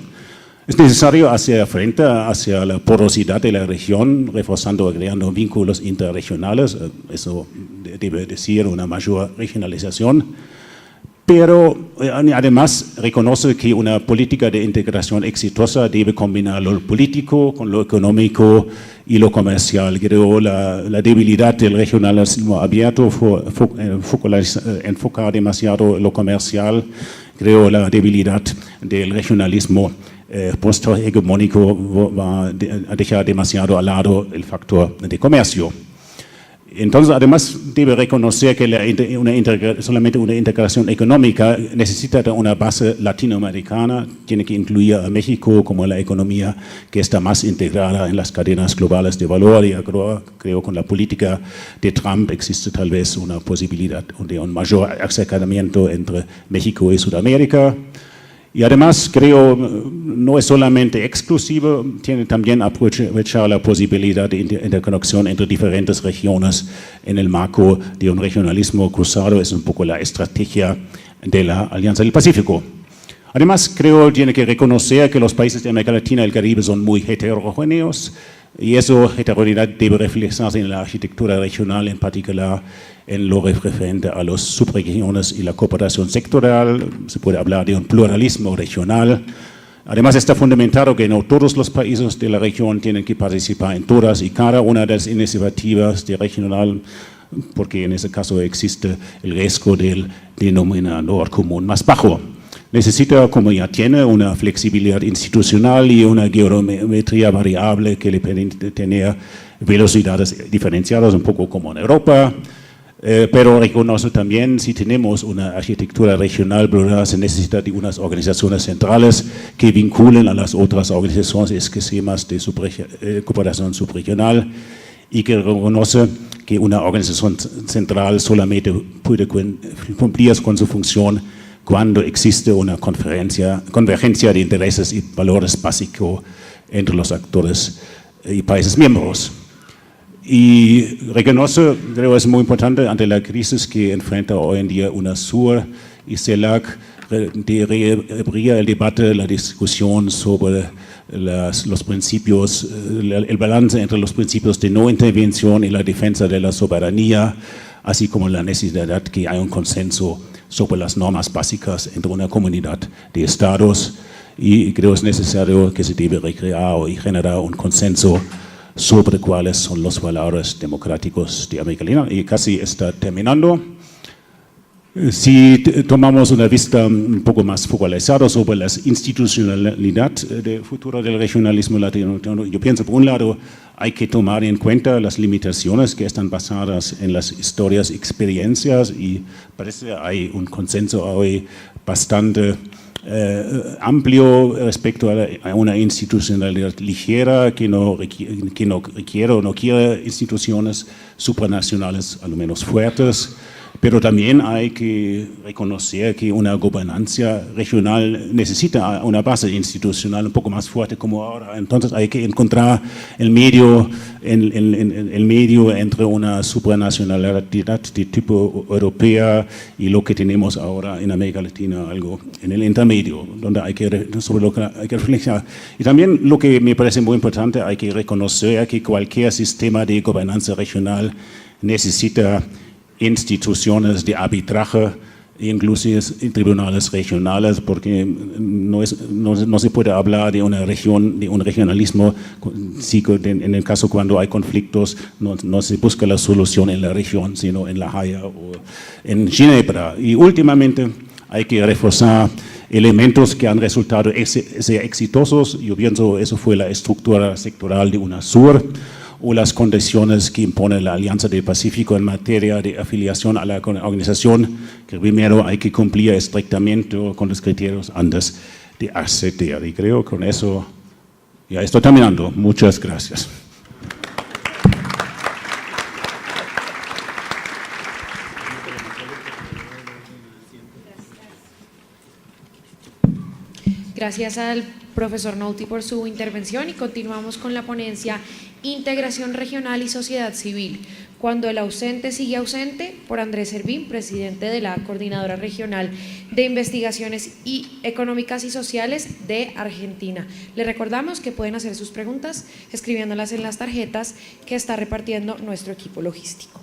Es necesario hacer frente hacia la porosidad de la región, reforzando y creando vínculos interregionales. Eso debe decir una mayor regionalización. Pero además reconoce que una política de integración exitosa debe combinar lo político con lo económico y lo comercial. Creo la debilidad del regionalismo abierto, enfocar demasiado lo comercial. Creo la debilidad del regionalismo posthegemónico va a dejar demasiado al lado el factor de comercio. Entonces, además, debe reconocer que solamente una integración económica necesita de una base latinoamericana, tiene que incluir a México como la economía que está más integrada en las cadenas globales de valor, y creo que con la política de Trump existe tal vez una posibilidad de un mayor acercamiento entre México y Sudamérica. Y además creo no es solamente exclusivo, tiene también aprovechar la posibilidad de interconexión entre diferentes regiones en el marco de un regionalismo cruzado. Es un poco la estrategia de la Alianza del Pacífico. Además creo tiene que reconocer que los países de América Latina y el Caribe son muy heterogéneos, y esa heterogeneidad debe reflejarse en la arquitectura regional, en particular en lo referente a las subregiones y la cooperación sectorial. Se puede hablar de un pluralismo regional. Además está fundamentado que no todos los países de la región tienen que participar en todas y cada una de las iniciativas de regional, porque en ese caso existe el riesgo del denominador común más bajo. Necesita, como ya tiene, una flexibilidad institucional y una geometría variable que le permite tener velocidades diferenciadas, un poco como en Europa, pero reconoce también, si tenemos una arquitectura regional plural, se necesita de unas organizaciones centrales que vinculen a las otras organizaciones, esquemas de cooperación subregional, y que reconoce que una organización central solamente puede cumplir con su función cuando existe una convergencia de intereses y valores básicos entre los actores y países miembros. Y reconoce, creo que es muy importante, ante la crisis que enfrenta hoy en día UNASUR y CELAC, reabría el debate, la discusión sobre los principios, el balance entre los principios de no intervención y la defensa de la soberanía, así como la necesidad que haya un consenso sobre las normas básicas entre una comunidad de estados, y creo que es necesario que se debe recrear y generar un consenso sobre cuáles son los valores democráticos de América Latina. Y casi está terminando. Si tomamos una vista un poco más focalizada sobre la institucionalidad del futuro del regionalismo latinoamericano, yo pienso, por un lado, hay que tomar en cuenta las limitaciones que están basadas en las historias, experiencias, y parece que hay un consenso hoy bastante amplio respecto a una institucionalidad ligera que no requiere o no quiere instituciones supranacionales, al menos fuertes. Pero también hay que reconocer que una gobernanza regional necesita una base institucional un poco más fuerte como ahora. Entonces hay que encontrar el medio entre una supranacionalidad de tipo europea y lo que tenemos ahora en América Latina, algo en el intermedio, donde sobre lo que hay que reflexionar. Y también lo que me parece muy importante, hay que reconocer que cualquier sistema de gobernanza regional necesita instituciones de arbitraje, inclusive tribunales regionales, porque no se puede hablar de una región, de un regionalismo, si en el caso cuando hay conflictos no se busca la solución en la región, sino en La Haya o en Ginebra. Y últimamente hay que reforzar elementos que han resultado ser exitosos. Yo pienso eso fue la estructura sectoral de UNASUR, o las condiciones que impone la Alianza del Pacífico en materia de afiliación a la organización, que primero hay que cumplir estrictamente con los criterios antes de acceder. Y creo que con eso ya estoy terminando. Muchas gracias. Gracias al profesor Nouti por su intervención y continuamos con la ponencia Integración Regional y Sociedad Civil, cuando el ausente sigue ausente, por Andrés Servín, presidente de la Coordinadora Regional de Investigaciones Económicas y Sociales de Argentina. Les recordamos que pueden hacer sus preguntas escribiéndolas en las tarjetas que está repartiendo nuestro equipo logístico.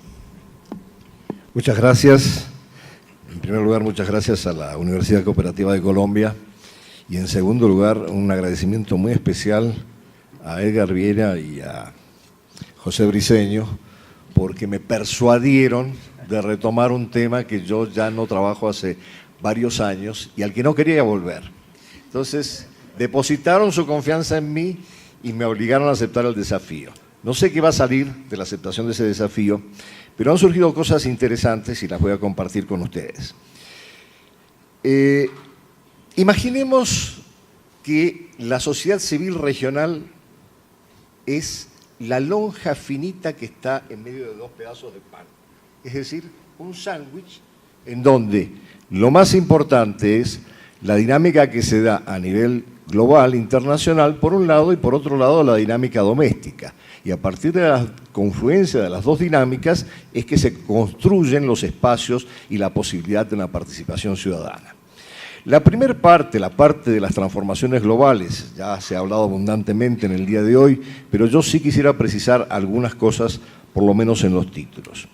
Muchas gracias. En primer lugar, muchas gracias a la Universidad Cooperativa de Colombia. Y en segundo lugar, un agradecimiento muy especial a Edgar Viera y a José Briceño, porque me persuadieron de retomar un tema que yo ya no trabajo hace varios años y al que no quería volver. Entonces, depositaron su confianza en mí y me obligaron a aceptar el desafío. No sé qué va a salir de la aceptación de ese desafío, pero han surgido cosas interesantes y las voy a compartir con ustedes. Imaginemos que la sociedad civil regional es la lonja finita que está en medio de dos pedazos de pan. Es decir, un sándwich en donde lo más importante es la dinámica que se da a nivel global, internacional, por un lado, y por otro lado la dinámica doméstica. Y a partir de la confluencia de las dos dinámicas es que se construyen los espacios y la posibilidad de una participación ciudadana. La primera parte, la parte de las transformaciones globales, ya se ha hablado abundantemente en el día de hoy, pero yo sí quisiera precisar algunas cosas, por lo menos en los títulos.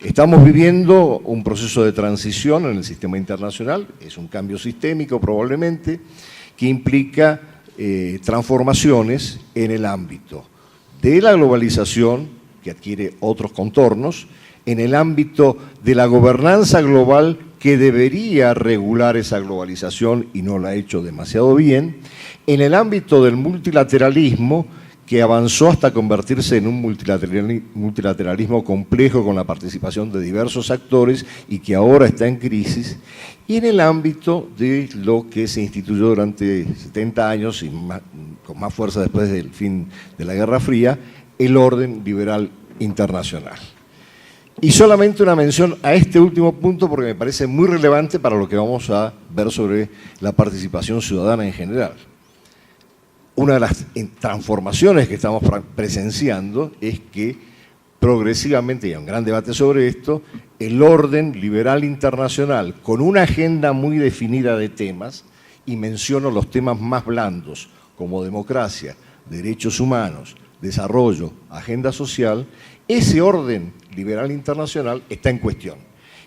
Estamos viviendo un proceso de transición en el sistema internacional, es un cambio sistémico probablemente, que implica transformaciones en el ámbito de la globalización, que adquiere otros contornos, en el ámbito de la gobernanza global que debería regular esa globalización y no la ha hecho demasiado bien, en el ámbito del multilateralismo que avanzó hasta convertirse en un multilateralismo complejo con la participación de diversos actores y que ahora está en crisis, y en el ámbito de lo que se instituyó durante 70 años y con más fuerza después del fin de la Guerra Fría, el orden liberal internacional. Y solamente una mención a este último punto porque me parece muy relevante para lo que vamos a ver sobre la participación ciudadana en general. Una de las transformaciones que estamos presenciando es que progresivamente, y hay un gran debate sobre esto, el orden liberal internacional, con una agenda muy definida de temas, y menciono los temas más blandos, como democracia, derechos humanos, desarrollo, agenda social, ese orden liberal internacional está en cuestión.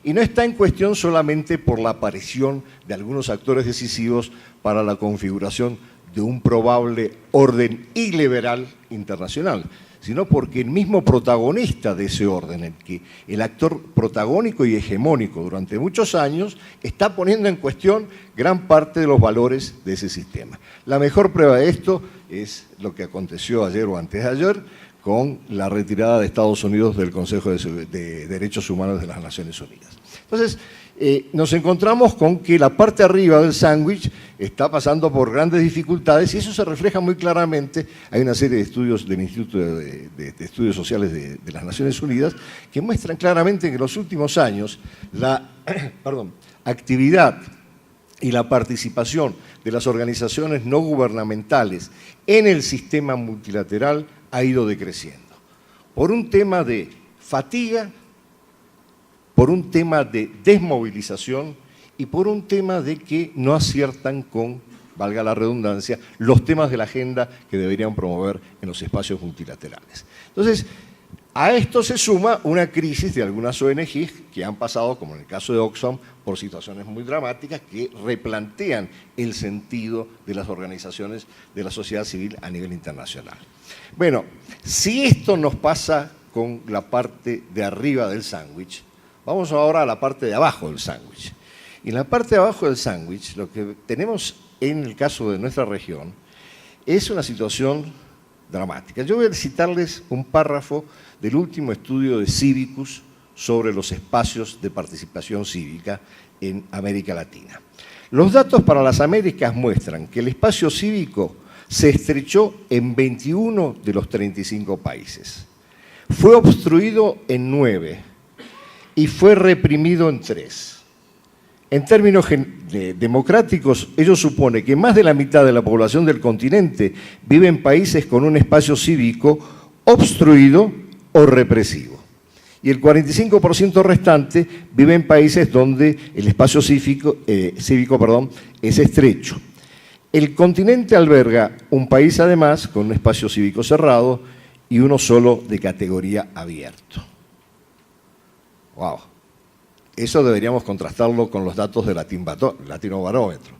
Y no está en cuestión solamente por la aparición de algunos actores decisivos para la configuración de un probable orden iliberal internacional, sino porque el mismo protagonista de ese orden, el actor protagónico y hegemónico durante muchos años, está poniendo en cuestión gran parte de los valores de ese sistema. La mejor prueba de esto es lo que aconteció ayer o antes de ayer con la retirada de Estados Unidos del Consejo de Derechos Humanos de las Naciones Unidas. Entonces, nos encontramos con que la parte arriba del sándwich está pasando por grandes dificultades y eso se refleja muy claramente. Hay una serie de estudios del Instituto de Estudios Sociales de las Naciones Unidas que muestran claramente que en los últimos años la actividad y la participación de las organizaciones no gubernamentales en el sistema multilateral ha ido decreciendo. Por un tema de fatiga, por un tema de desmovilización y por un tema de que no aciertan con, valga la redundancia, los temas de la agenda que deberían promover en los espacios multilaterales. Entonces, a esto se suma una crisis de algunas ONGs que han pasado, como en el caso de Oxfam, por situaciones muy dramáticas que replantean el sentido de las organizaciones de la sociedad civil a nivel internacional. Bueno, si esto nos pasa con la parte de arriba del sándwich, vamos ahora a la parte de abajo del sándwich. Y en la parte de abajo del sándwich, lo que tenemos en el caso de nuestra región es una situación dramática. Yo voy a citarles un párrafo del último estudio de Civicus sobre los espacios de participación cívica en América Latina. Los datos para las Américas muestran que el espacio cívico se estrechó en 21 de los 35 países. Fue obstruido en 9 y fue reprimido en 3. En términos democráticos, ello supone que más de la mitad de la población del continente vive en países con un espacio cívico obstruido o represivo. Y el 45% restante vive en países donde el espacio cívico es estrecho. El continente alberga un país además con un espacio cívico cerrado y uno solo de categoría abierto. ¡Wow! Eso deberíamos contrastarlo con los datos de Latinobarómetro.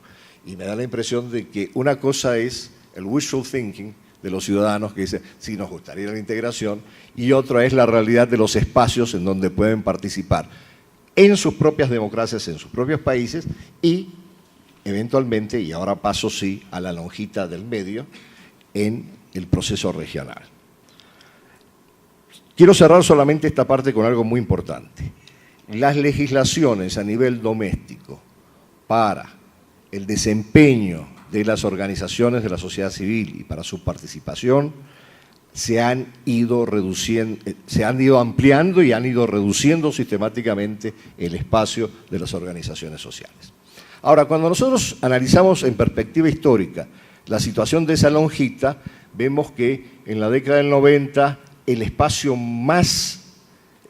Y me da la impresión de que una cosa es el wishful thinking de los ciudadanos que dicen, sí, nos gustaría la integración, y otra es la realidad de los espacios en donde pueden participar en sus propias democracias, en sus propios países y eventualmente, y ahora paso sí a la lonjita del medio, en el proceso regional. Quiero cerrar solamente esta parte con algo muy importante. Las legislaciones a nivel doméstico para el desempeño de las organizaciones de la sociedad civil y para su participación se han ido ampliando y han ido reduciendo sistemáticamente el espacio de las organizaciones sociales. Ahora, cuando nosotros analizamos en perspectiva histórica la situación de esa lonjita, vemos que en la década del 90 el espacio más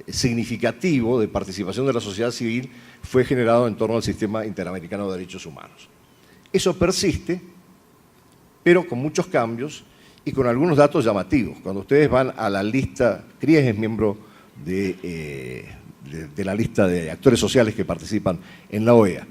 significativo de participación de la sociedad civil fue generado en torno al Sistema Interamericano de Derechos Humanos. Eso persiste, pero con muchos cambios y con algunos datos llamativos. Cuando ustedes van a la lista, CRIES es miembro de la lista de actores sociales que participan en la OEA.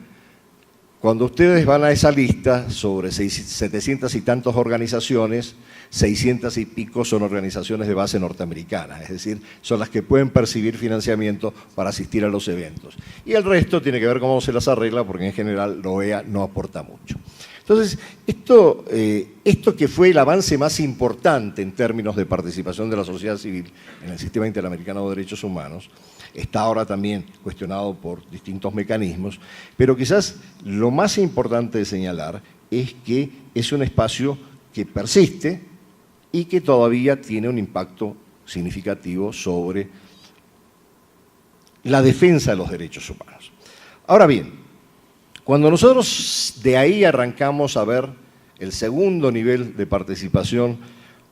Cuando ustedes van a esa lista, sobre 700 y tantas organizaciones, 600 y pico son organizaciones de base norteamericana, es decir, son las que pueden percibir financiamiento para asistir a los eventos. Y el resto tiene que ver cómo se las arregla, porque en general la OEA no aporta mucho. Entonces, esto que fue el avance más importante en términos de participación de la sociedad civil en el Sistema Interamericano de Derechos Humanos, está ahora también cuestionado por distintos mecanismos, pero quizás lo más importante de señalar es que es un espacio que persiste y que todavía tiene un impacto significativo sobre la defensa de los derechos humanos. Ahora bien, cuando nosotros de ahí arrancamos a ver el segundo nivel de participación,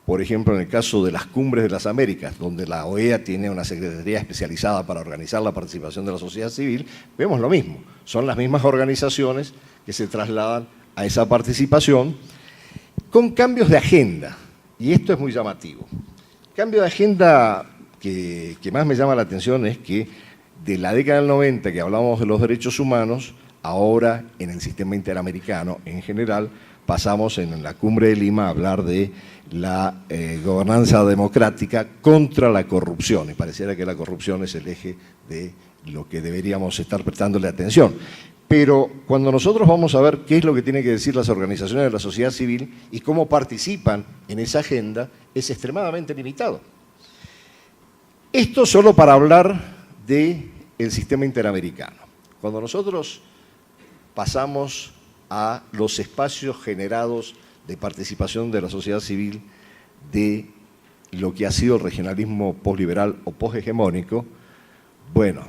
por ejemplo, en el caso de las Cumbres de las Américas, donde la OEA tiene una secretaría especializada para organizar la participación de la sociedad civil, vemos lo mismo. Son las mismas organizaciones que se trasladan a esa participación con cambios de agenda, y esto es muy llamativo. Cambio de agenda que más me llama la atención es que de la década del 90, que hablábamos de los derechos humanos, ahora en el sistema interamericano en general, pasamos en la Cumbre de Lima a hablar de la gobernanza democrática contra la corrupción, y pareciera que la corrupción es el eje de lo que deberíamos estar prestándole atención. Pero cuando nosotros vamos a ver qué es lo que tienen que decir las organizaciones de la sociedad civil y cómo participan en esa agenda, es extremadamente limitado. Esto solo para hablar del sistema interamericano. Cuando nosotros pasamos a los espacios generados de participación de la sociedad civil de lo que ha sido el regionalismo posliberal o poshegemónico, bueno,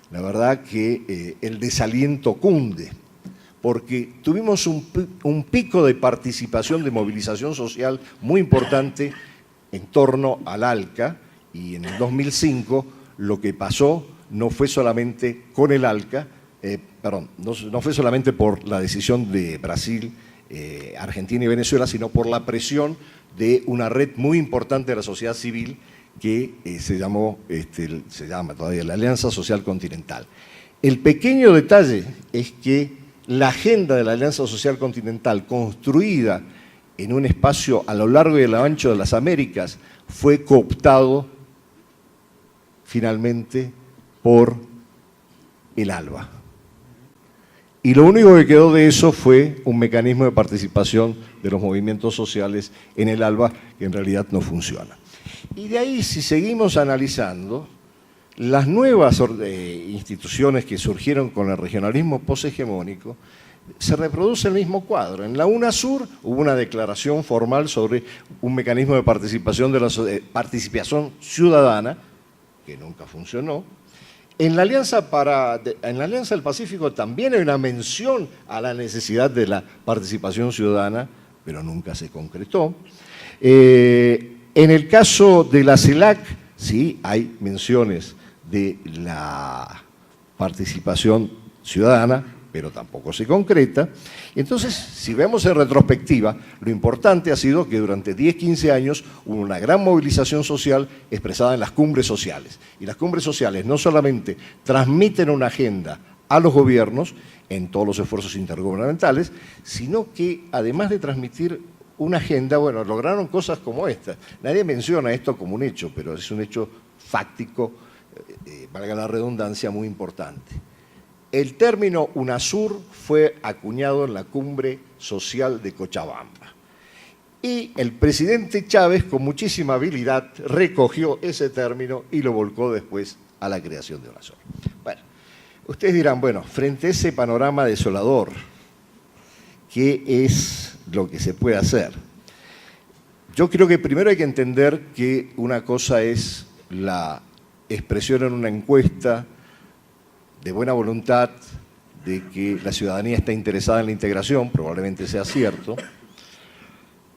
la verdad que el desaliento cunde, porque tuvimos un pico de participación, de movilización social muy importante en torno al ALCA, y en el 2005 lo que pasó no fue solamente con el ALCA, no fue solamente por la decisión de Brasil, Argentina y Venezuela, sino por la presión de una red muy importante de la sociedad civil que se llama todavía la Alianza Social Continental. El pequeño detalle es que la agenda de la Alianza Social Continental, construida en un espacio a lo largo y a lo ancho de las Américas, fue cooptado finalmente por el ALBA. Y lo único que quedó de eso fue un mecanismo de participación de los movimientos sociales en el ALBA que en realidad no funciona. Y de ahí, si seguimos analizando, las nuevas instituciones que surgieron con el regionalismo poshegemónico, se reproduce el mismo cuadro. En la UNASUR hubo una declaración formal sobre un mecanismo de participación ciudadana, que nunca funcionó. En la Alianza del Pacífico también hay una mención a la necesidad de la participación ciudadana, pero nunca se concretó. En el caso de la CELAC, sí, hay menciones de la participación ciudadana, pero tampoco se concreta. Entonces, si vemos en retrospectiva, lo importante ha sido que durante 10, 15 años hubo una gran movilización social expresada en las cumbres sociales. Y las cumbres sociales no solamente transmiten una agenda a los gobiernos en todos los esfuerzos intergubernamentales, sino que además de transmitir una agenda, bueno, lograron cosas como esta. Nadie menciona esto como un hecho, pero es un hecho fáctico, valga la redundancia, muy importante. El término UNASUR fue acuñado en la Cumbre Social de Cochabamba. Y el presidente Chávez, con muchísima habilidad, recogió ese término y lo volcó después a la creación de UNASUR. Bueno, ustedes dirán, bueno, frente a ese panorama desolador, ¿qué es lo que se puede hacer? Yo creo que primero hay que entender que una cosa es la expresión en una encuesta de buena voluntad de que la ciudadanía está interesada en la integración, probablemente sea cierto,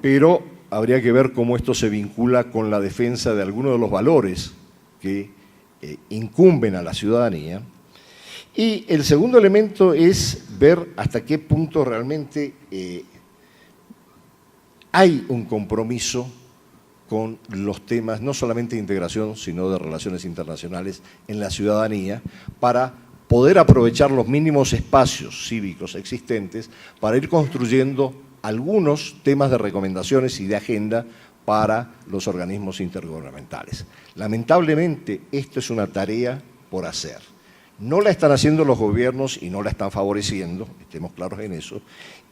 pero habría que ver cómo esto se vincula con la defensa de algunos de los valores que incumben a la ciudadanía. Y el segundo elemento es ver hasta qué punto realmente hay un compromiso con los temas no solamente de integración, sino de relaciones internacionales en la ciudadanía, para poder aprovechar los mínimos espacios cívicos existentes para ir construyendo algunos temas de recomendaciones y de agenda para los organismos intergubernamentales. Lamentablemente, esto es una tarea por hacer. No la están haciendo los gobiernos y no la están favoreciendo, estemos claros en eso,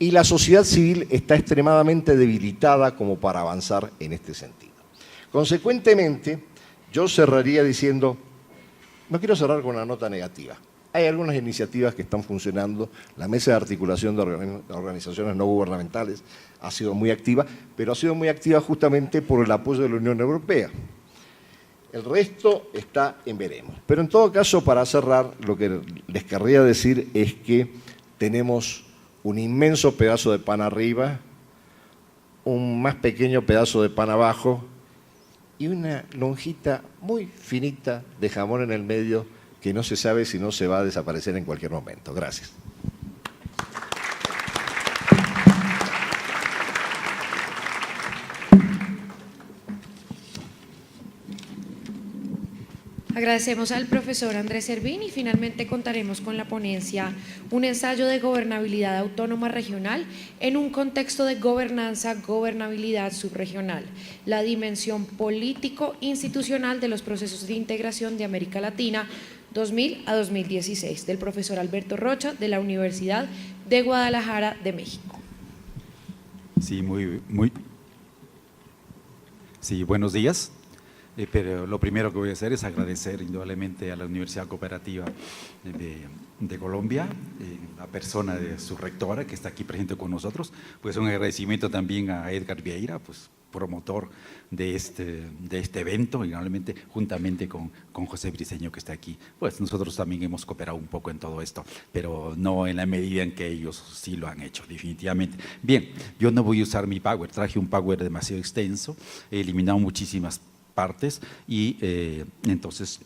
y la sociedad civil está extremadamente debilitada como para avanzar en este sentido. Consecuentemente, yo cerraría diciendo, no quiero cerrar con una nota negativa. Hay algunas iniciativas que están funcionando. La Mesa de Articulación de Organizaciones No Gubernamentales ha sido muy activa, pero ha sido muy activa justamente por el apoyo de la Unión Europea. El resto está en veremos. Pero en todo caso, para cerrar, lo que les querría decir es que tenemos un inmenso pedazo de pan arriba, un más pequeño pedazo de pan abajo y una lonjita muy finita de jamón en el medio que no se sabe si no se va a desaparecer en cualquier momento. Gracias. Agradecemos al profesor Andrés Servín y finalmente contaremos con la ponencia Un ensayo de gobernabilidad autónoma regional en un contexto de gobernanza, gobernabilidad subregional, la dimensión político-institucional de los procesos de integración de América Latina 2000 a 2016, del profesor Alberto Rocha de la Universidad de Guadalajara de México. Sí, sí, buenos días. Pero lo primero que voy a hacer es agradecer indudablemente a la Universidad Cooperativa de Colombia, la persona de su rectora que está aquí presente con nosotros, pues un agradecimiento también a Edgar Vieira, pues promotor de este evento, y realmente juntamente con José Briceño que está aquí. Pues nosotros también hemos cooperado un poco en todo esto, pero no en la medida en que ellos sí lo han hecho, definitivamente. Bien, yo no voy a usar mi Power, traje un Power demasiado extenso, he eliminado muchísimas partes y entonces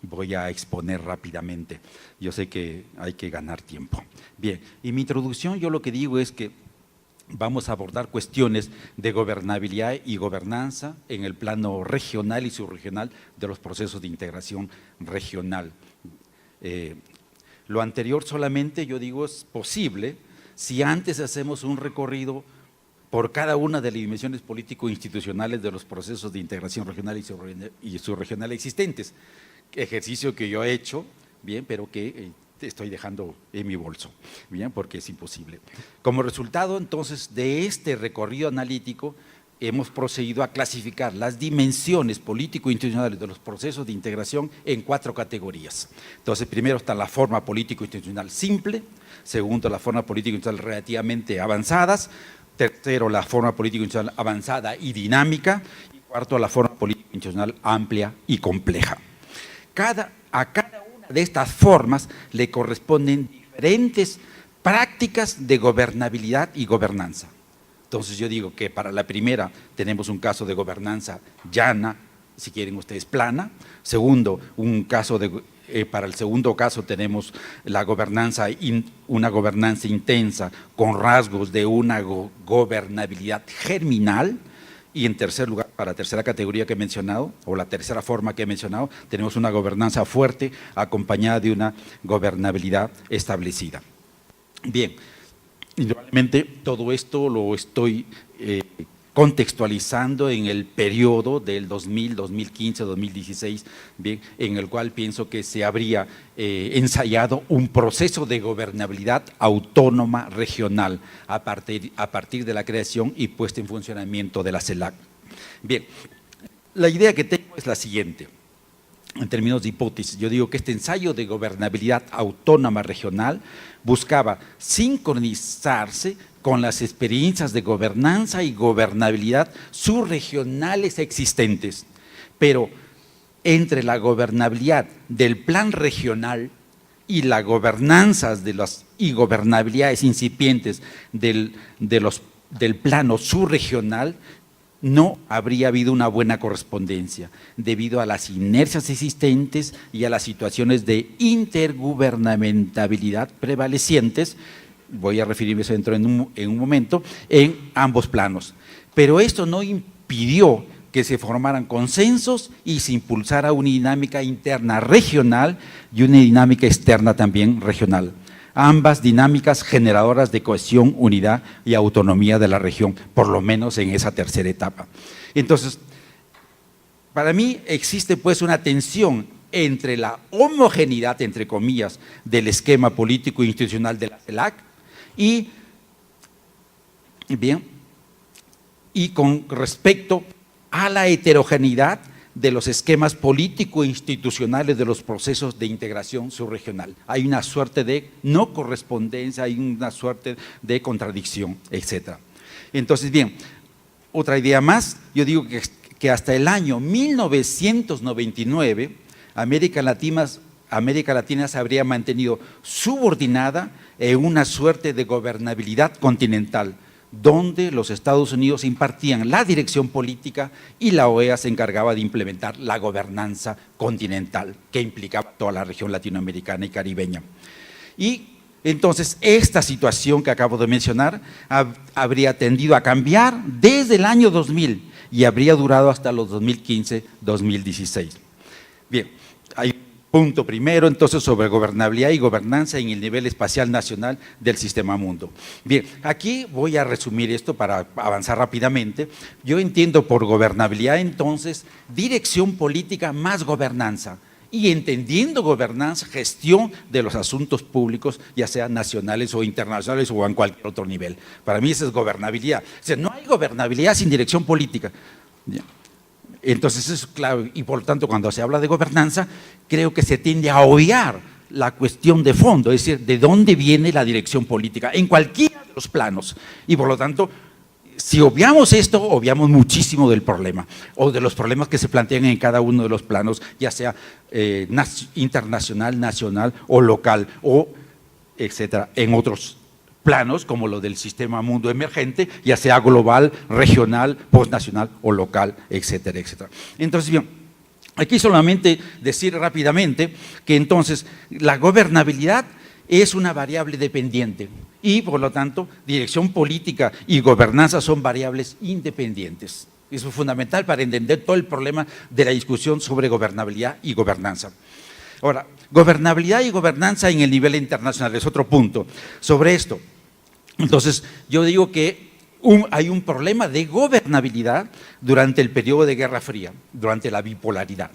voy a exponer rápidamente. Yo sé que hay que ganar tiempo. Bien, y mi introducción yo lo que digo es que vamos a abordar cuestiones de gobernabilidad y gobernanza en el plano regional y subregional de los procesos de integración regional. Lo anterior solamente yo digo es posible si antes hacemos un recorrido por cada una de las dimensiones político-institucionales de los procesos de integración regional y subregional existentes. Ejercicio que yo he hecho, bien, pero que estoy dejando en mi bolso, bien, porque es imposible. Como resultado, entonces, de este recorrido analítico, hemos procedido a clasificar las dimensiones político-institucionales de los procesos de integración en 4 categorías. Entonces, primero está la forma político-institucional simple, segundo, la forma político-institucional relativamente avanzadas, tercero, la forma político-institucional avanzada y dinámica, y cuarto, la forma político-institucional amplia y compleja. A cada una de estas formas le corresponden diferentes prácticas de gobernabilidad y gobernanza. Entonces yo digo que para la primera tenemos un caso de gobernanza llana, si quieren ustedes plana. Segundo, para el segundo caso tenemos la gobernanza, una gobernanza intensa con rasgos de una gobernabilidad germinal. Y en tercer lugar, para la tercera categoría que he mencionado, o la tercera forma que he mencionado, tenemos una gobernanza fuerte acompañada de una gobernabilidad establecida. Bien, indudablemente todo esto lo estoy contextualizando en el periodo del 2000, 2015, 2016, bien, en el cual pienso que se habría ensayado un proceso de gobernabilidad autónoma regional a partir de la creación y puesta en funcionamiento de la CELAC. Bien, la idea que tengo es la siguiente. En términos de hipótesis, yo digo que este ensayo de gobernabilidad autónoma regional buscaba sincronizarse con las experiencias de gobernanza y gobernabilidad subregionales existentes, pero entre la gobernabilidad del plan regional y las gobernanzas y gobernabilidades incipientes del plano subregional, no habría habido una buena correspondencia debido a las inercias existentes y a las situaciones de intergubernamentabilidad prevalecientes. Voy a referirme a eso dentro en un momento, en ambos planos. Pero esto no impidió que se formaran consensos y se impulsara una dinámica interna regional y una dinámica externa también regional. Ambas dinámicas generadoras de cohesión, unidad y autonomía de la región, por lo menos en esa tercera etapa. Entonces, para mí existe pues una tensión entre la homogeneidad, entre comillas, del esquema político e institucional de la CELAC y con respecto a la heterogeneidad de los esquemas político-institucionales de los procesos de integración subregional. Hay una suerte de no correspondencia, hay una suerte de contradicción, etc. Entonces, bien, otra idea más, yo digo que que hasta el año 1999 América Latina se habría mantenido subordinada en una suerte de gobernabilidad continental, donde los Estados Unidos impartían la dirección política y la OEA se encargaba de implementar la gobernanza continental, que implicaba toda la región latinoamericana y caribeña. Y entonces esta situación que acabo de mencionar habría tendido a cambiar desde el año 2000 y habría durado hasta los 2015-2016. Bien, hay un punto primero entonces sobre gobernabilidad y gobernanza en el nivel espacial nacional del sistema mundo. Bien, aquí voy a resumir esto para avanzar rápidamente. Yo entiendo por gobernabilidad entonces dirección política más gobernanza, y entendiendo gobernanza, gestión de los asuntos públicos, ya sean nacionales o internacionales o en cualquier otro nivel. Para mí esa es gobernabilidad. O sea, no hay gobernabilidad sin dirección política. Entonces eso es clave, y por lo tanto cuando se habla de gobernanza, creo que se tiende a obviar la cuestión de fondo, es decir, de dónde viene la dirección política, en cualquiera de los planos, y por lo tanto, si obviamos esto, obviamos muchísimo del problema, o de los problemas que se plantean en cada uno de los planos, ya sea internacional, nacional o local, o etcétera, en otros planos, como lo del sistema mundo emergente, ya sea global, regional, postnacional o local, etcétera, etcétera. Entonces, bien, aquí solamente decir rápidamente que entonces la gobernabilidad es una variable dependiente y por lo tanto dirección política y gobernanza son variables independientes. Eso es fundamental para entender todo el problema de la discusión sobre gobernabilidad y gobernanza. Ahora, gobernabilidad y gobernanza en el nivel internacional es otro punto sobre esto. Entonces, yo digo que hay un problema de gobernabilidad durante el periodo de Guerra Fría, durante la bipolaridad.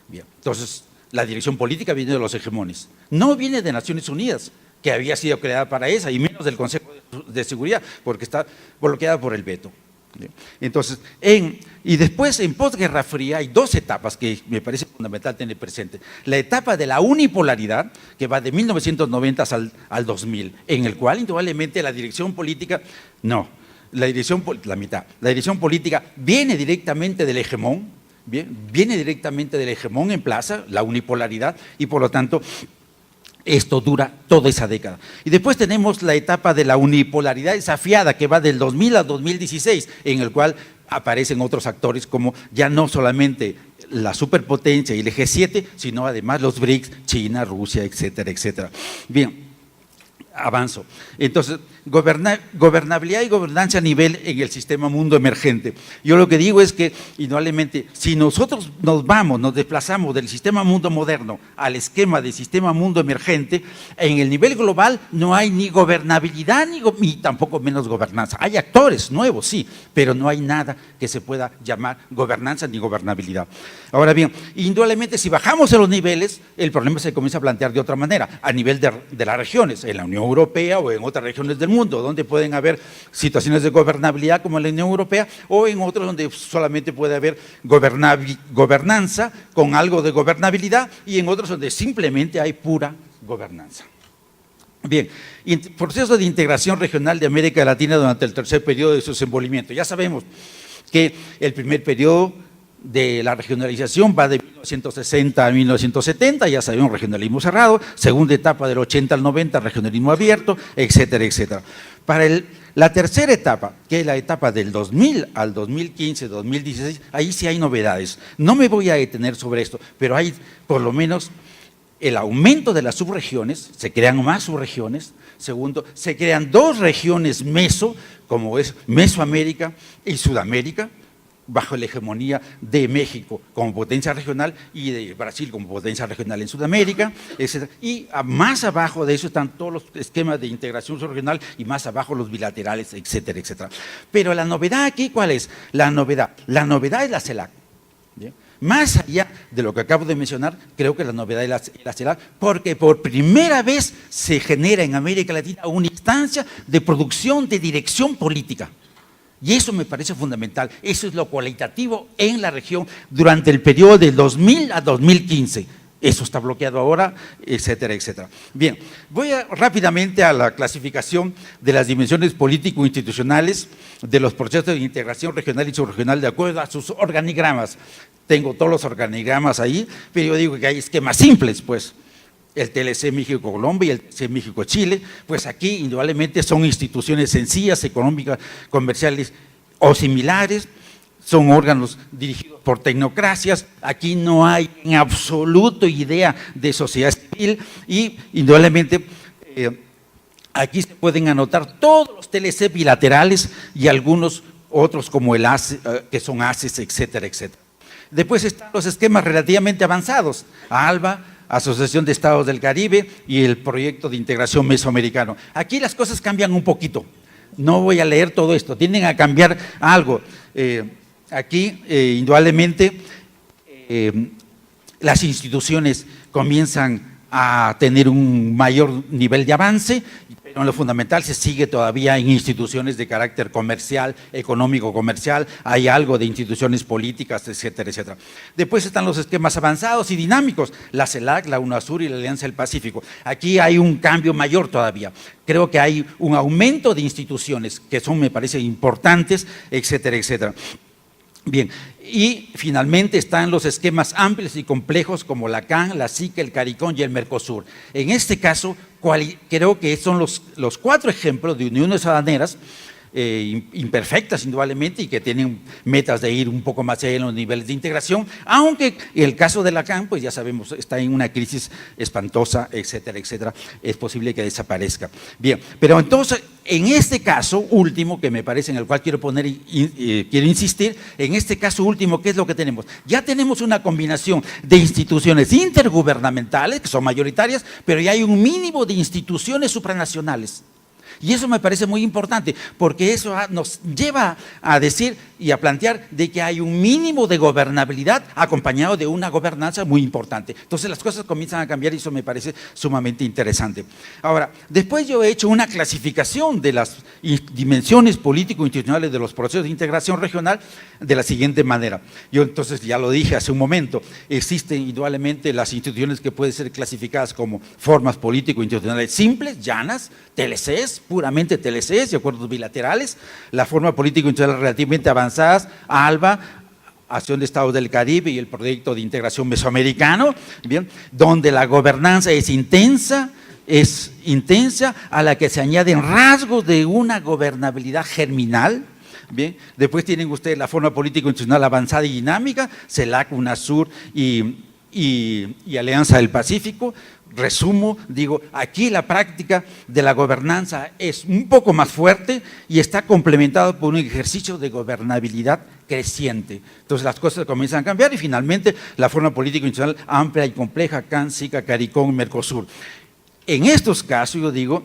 Bien, entonces, la dirección política viene de los hegemones, no viene de Naciones Unidas, que había sido creada para esa, y menos del Consejo de Seguridad, porque está bloqueada por el veto. Entonces, y después en posguerra fría hay dos etapas que me parece fundamental tener presente. La etapa de la unipolaridad, que va de 1990 al 2000, en el cual indudablemente la dirección política, la dirección política viene directamente del hegemón, viene directamente del hegemón en plaza, la unipolaridad, y por lo tanto esto dura toda esa década. Y después tenemos la etapa de la unipolaridad desafiada que va del 2000 al 2016, en el cual aparecen otros actores como ya no solamente la superpotencia y el G7, sino además los BRICS, China, Rusia, etcétera, etcétera. Bien, avanzo. Entonces, gobernabilidad y gobernanza a nivel en el sistema mundo emergente. Yo lo que digo es que, indudablemente, si nosotros nos desplazamos del sistema mundo moderno al esquema del sistema mundo emergente, en el nivel global no hay ni gobernabilidad ni tampoco menos gobernanza. Hay actores nuevos, sí, pero no hay nada que se pueda llamar gobernanza ni gobernabilidad. Ahora bien, indudablemente, si bajamos en los niveles, el problema se comienza a plantear de otra manera, a nivel de las regiones, en la Unión Europea o en otras regiones del mundo, donde pueden haber situaciones de gobernabilidad como en la Unión Europea, o en otros donde solamente puede haber gobernanza con algo de gobernabilidad, y en otros donde simplemente hay pura gobernanza. Bien, proceso de integración regional de América Latina durante el tercer periodo de su desenvolvimiento. Ya sabemos que el primer periodo de la regionalización va de 1960 a 1970, ya sabemos, regionalismo cerrado, segunda etapa del 80 al 90, regionalismo abierto, etcétera, etcétera. Para la tercera etapa, que es la etapa del 2000 al 2015, 2016, ahí sí hay novedades. No me voy a detener sobre esto, pero hay por lo menos el aumento de las subregiones, se crean más subregiones. Segundo, se crean dos regiones meso, como es Mesoamérica y Sudamérica, bajo la hegemonía de México como potencia regional y de Brasil como potencia regional en Sudamérica, etc. Y más abajo de eso están todos los esquemas de integración subregional y más abajo los bilaterales, etcétera, etcétera. Pero la novedad aquí, ¿cuál es? La novedad es la CELAC. ¿Bien? Más allá de lo que acabo de mencionar, creo que la novedad es la CELAC, porque por primera vez se genera en América Latina una instancia de producción de dirección política. Y eso me parece fundamental, eso es lo cualitativo en la región durante el periodo del 2000 a 2015. eso está bloqueado ahora, etcétera, etcétera. Bien, voy rápidamente a la clasificación de las dimensiones político-institucionales de los procesos de integración regional y subregional de acuerdo a sus organigramas. Tengo todos los organigramas ahí, pero yo digo que hay esquemas simples, pues. El TLC México-Colombia y el TLC México-Chile, pues aquí indudablemente son instituciones sencillas, económicas, comerciales o similares, son órganos dirigidos por tecnocracias, aquí no hay en absoluto idea de sociedad civil y indudablemente aquí se pueden anotar todos los TLC bilaterales y algunos otros como el ACE, que son ACES, etcétera, etcétera. Después están los esquemas relativamente avanzados, ALBA, Asociación de Estados del Caribe y el proyecto de integración mesoamericano. Aquí las cosas cambian un poquito, no voy a leer todo esto, tienden a cambiar algo. Aquí, indudablemente, las instituciones comienzan a tener un mayor nivel de avance, pero en lo fundamental se sigue todavía en instituciones de carácter comercial, económico-comercial, hay algo de instituciones políticas, etcétera, etcétera. Después están los esquemas avanzados y dinámicos, la CELAC, la UNASUR y la Alianza del Pacífico. Aquí hay un cambio mayor todavía. Creo que hay un aumento de instituciones que son, me parece, importantes, etcétera, etcétera. Bien, y finalmente están los esquemas amplios y complejos como la CAN, la SICA, el CARICOM y el Mercosur. En este caso, creo que son los 4 ejemplos de uniones aduaneras imperfectas indudablemente y que tienen metas de ir un poco más allá en los niveles de integración, aunque el caso de la CAN, pues ya sabemos, está en una crisis espantosa, etcétera, etcétera, es posible que desaparezca. Bien, pero entonces, en este caso último, que me parece en el cual quiero quiero insistir, en este caso último, ¿qué es lo que tenemos? Ya tenemos una combinación de instituciones intergubernamentales, que son mayoritarias, pero ya hay un mínimo de instituciones supranacionales. Y eso me parece muy importante, porque eso nos lleva a decir y a plantear de que hay un mínimo de gobernabilidad acompañado de una gobernanza muy importante. Entonces las cosas comienzan a cambiar y eso me parece sumamente interesante. Ahora, después yo he hecho una clasificación de las dimensiones político-institucionales de los procesos de integración regional de la siguiente manera. Yo entonces ya lo dije hace un momento, existen indudablemente las instituciones que pueden ser clasificadas como formas político-institucionales simples, llanas, TLCs, puramente TLCs y acuerdos bilaterales, la forma político-institucional relativamente avanzadas, ALBA, Acción de Estados del Caribe y el proyecto de integración mesoamericano, bien, donde la gobernanza es intensa a la que se añaden rasgos de una gobernabilidad germinal. Bien, después tienen ustedes la forma político-institucional avanzada y dinámica, CELAC, UNASUR y Alianza del Pacífico. Resumo, digo, aquí la práctica de la gobernanza es un poco más fuerte y está complementado por un ejercicio de gobernabilidad creciente. Entonces las cosas comienzan a cambiar y finalmente la forma político-institucional amplia y compleja, CAN, SICA, CARICOM, Mercosur. En estos casos, yo digo,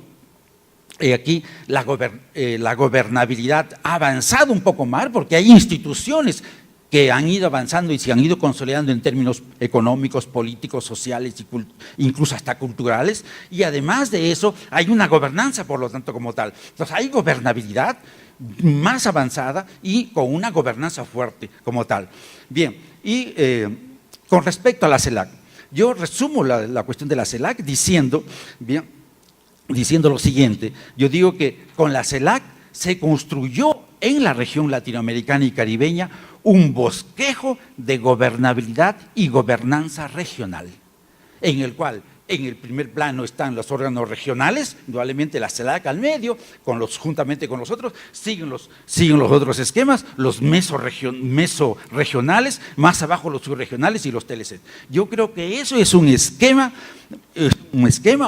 aquí la gobernabilidad ha avanzado un poco más porque hay instituciones que han ido avanzando y se han ido consolidando en términos económicos, políticos, sociales, incluso hasta culturales, y además de eso hay una gobernanza, por lo tanto, como tal. Entonces hay gobernabilidad más avanzada y con una gobernanza fuerte como tal. Bien, y con respecto a la CELAC, yo resumo la cuestión de la CELAC diciendo lo siguiente. Yo digo que con la CELAC se construyó en la región latinoamericana y caribeña un bosquejo de gobernabilidad y gobernanza regional, en el cual en el primer plano están los órganos regionales, indudablemente la CELAC al medio, juntamente con los otros, siguen los otros esquemas, los mesorregionales, más abajo los subregionales y los TLC. Yo creo que eso es un esquema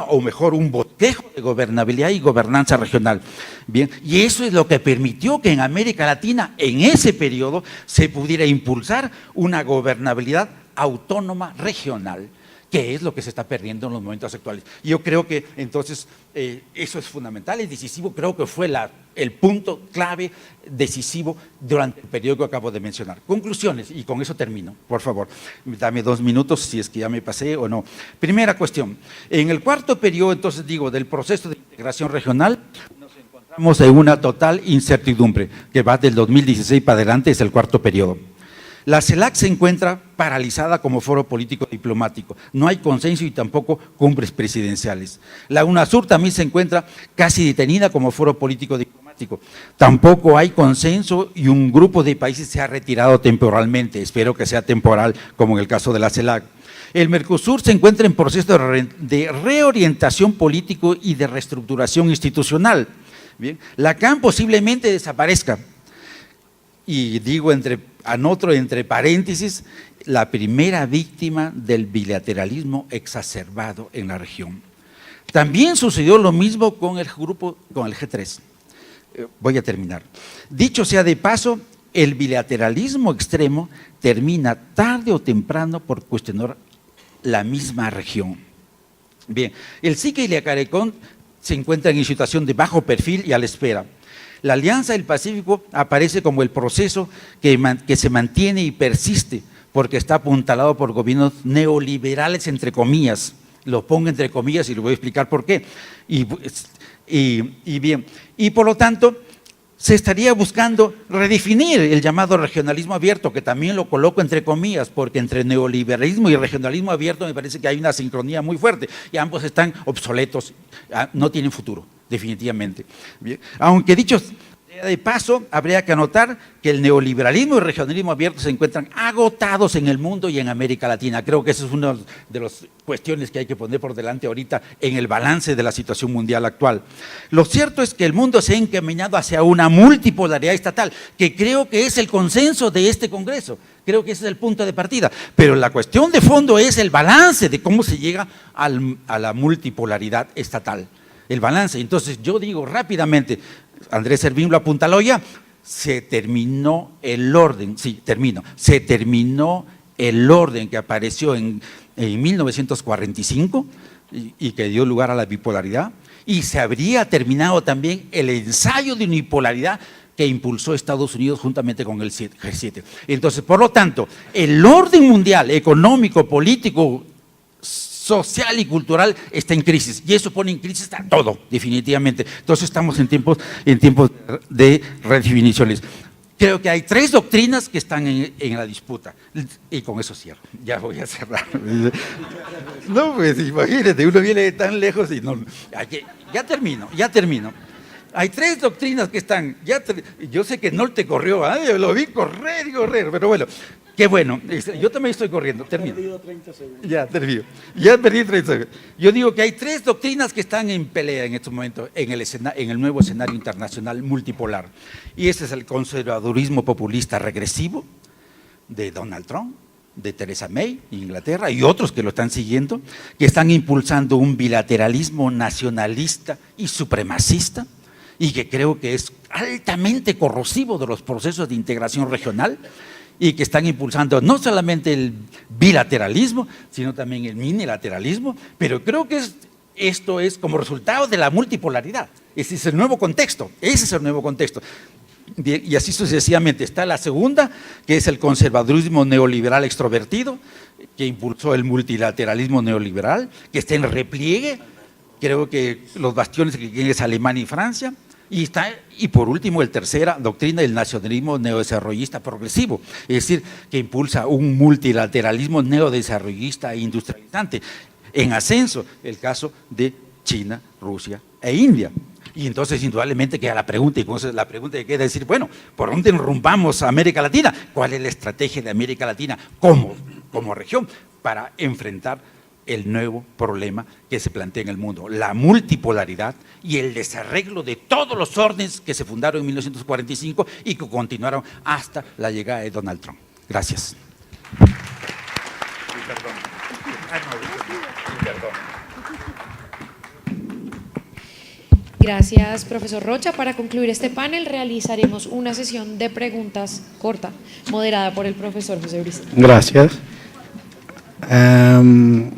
o mejor un bosquejo de gobernabilidad y gobernanza regional. Bien, y eso es lo que permitió que en América Latina, en ese periodo, se pudiera impulsar una gobernabilidad autónoma regional, que es lo que se está perdiendo en los momentos actuales. Yo creo que entonces eso es fundamental, es decisivo, creo que fue el punto clave decisivo durante el periodo que acabo de mencionar. Conclusiones, y con eso termino, por favor. Dame 2 minutos si es que ya me pasé o no. Primera cuestión, en el cuarto periodo, entonces digo, del proceso de integración regional, nos encontramos en una total incertidumbre, que va del 2016 para adelante, es el cuarto periodo. La CELAC se encuentra paralizada como foro político diplomático. No hay consenso y tampoco cumbres presidenciales. La UNASUR también se encuentra casi detenida como foro político diplomático. Tampoco hay consenso y un grupo de países se ha retirado temporalmente. Espero que sea temporal, como en el caso de la CELAC. El Mercosur se encuentra en proceso de reorientación político y de reestructuración institucional. Bien, la CAN posiblemente desaparezca. Y digo, anoto entre paréntesis, la primera víctima del bilateralismo exacerbado en la región. También sucedió lo mismo con el G3. Voy a terminar. Dicho sea de paso, el bilateralismo extremo termina tarde o temprano por cuestionar la misma región. Bien, el SICA y la CARECON se encuentran en situación de bajo perfil y a la espera. La Alianza del Pacífico aparece como el proceso que se mantiene y persiste porque está apuntalado por gobiernos neoliberales, entre comillas. Lo pongo entre comillas y lo voy a explicar por qué. Y por lo tanto, se estaría buscando redefinir el llamado regionalismo abierto, que también lo coloco entre comillas, porque entre neoliberalismo y regionalismo abierto me parece que hay una sincronía muy fuerte y ambos están obsoletos, no tienen futuro, definitivamente. Bien. Aunque dicho de paso, habría que anotar que el neoliberalismo y el regionalismo abierto se encuentran agotados en el mundo y en América Latina. Creo que esa es una de las cuestiones que hay que poner por delante ahorita en el balance de la situación mundial actual. Lo cierto es que el mundo se ha encaminado hacia una multipolaridad estatal, que creo que es el consenso de este Congreso. Creo que ese es el punto de partida. Pero la cuestión de fondo es el balance de cómo se llega a la multipolaridad estatal. El balance. Entonces yo digo rápidamente, Andrés Servín lo apuntaló ya, se terminó el orden, se terminó el orden que apareció en 1945 y que dio lugar a la bipolaridad, y se habría terminado también el ensayo de unipolaridad que impulsó Estados Unidos juntamente con el G7. Entonces, por lo tanto, el orden mundial económico, político, social y cultural está en crisis, y eso pone en crisis a todo, definitivamente. Entonces estamos en tiempos de redefiniciones. Creo que hay 3 doctrinas que están en la disputa, y con eso cierro, ya voy a cerrar. No, pues imagínate, uno viene tan lejos y no, ya termino. Hay 3 doctrinas que están, yo sé que no te corrió, lo vi correr, pero bueno. Qué bueno, yo también estoy corriendo, termino. He perdido 30 segundos. Ya, termino. Ya perdí 30 segundos. Yo digo que hay 3 doctrinas que están en pelea en estos momentos en el nuevo escenario internacional multipolar. Y ese es el conservadurismo populista regresivo de Donald Trump, de Theresa May, Inglaterra, y otros que lo están siguiendo, que están impulsando un bilateralismo nacionalista y supremacista, y que creo que es altamente corrosivo de los procesos de integración regional, y que están impulsando no solamente el bilateralismo, sino también el minilateralismo, pero creo que esto es como resultado de la multipolaridad. Ese es el nuevo contexto, Bien, y así sucesivamente. Está la segunda, que es el conservadurismo neoliberal extrovertido, que impulsó el multilateralismo neoliberal, que está en repliegue. Creo que los bastiones que tienen es Alemania y Francia. Y por último, la tercera doctrina, el nacionalismo neodesarrollista progresivo, es decir, que impulsa un multilateralismo neodesarrollista e industrializante. En ascenso, el caso de China, Rusia e India. Y entonces, indudablemente, queda la pregunta, y con eso la pregunta que queda es decir, bueno, ¿por dónde enrumbamos a América Latina? ¿Cuál es la estrategia de América Latina como región para enfrentar el nuevo problema que se plantea en el mundo, la multipolaridad y el desarreglo de todos los órdenes que se fundaron en 1945 y que continuaron hasta la llegada de Donald Trump? Gracias. Gracias, profesor Rocha. Para concluir este panel, realizaremos una sesión de preguntas corta, moderada por el profesor José Briceño. Gracias.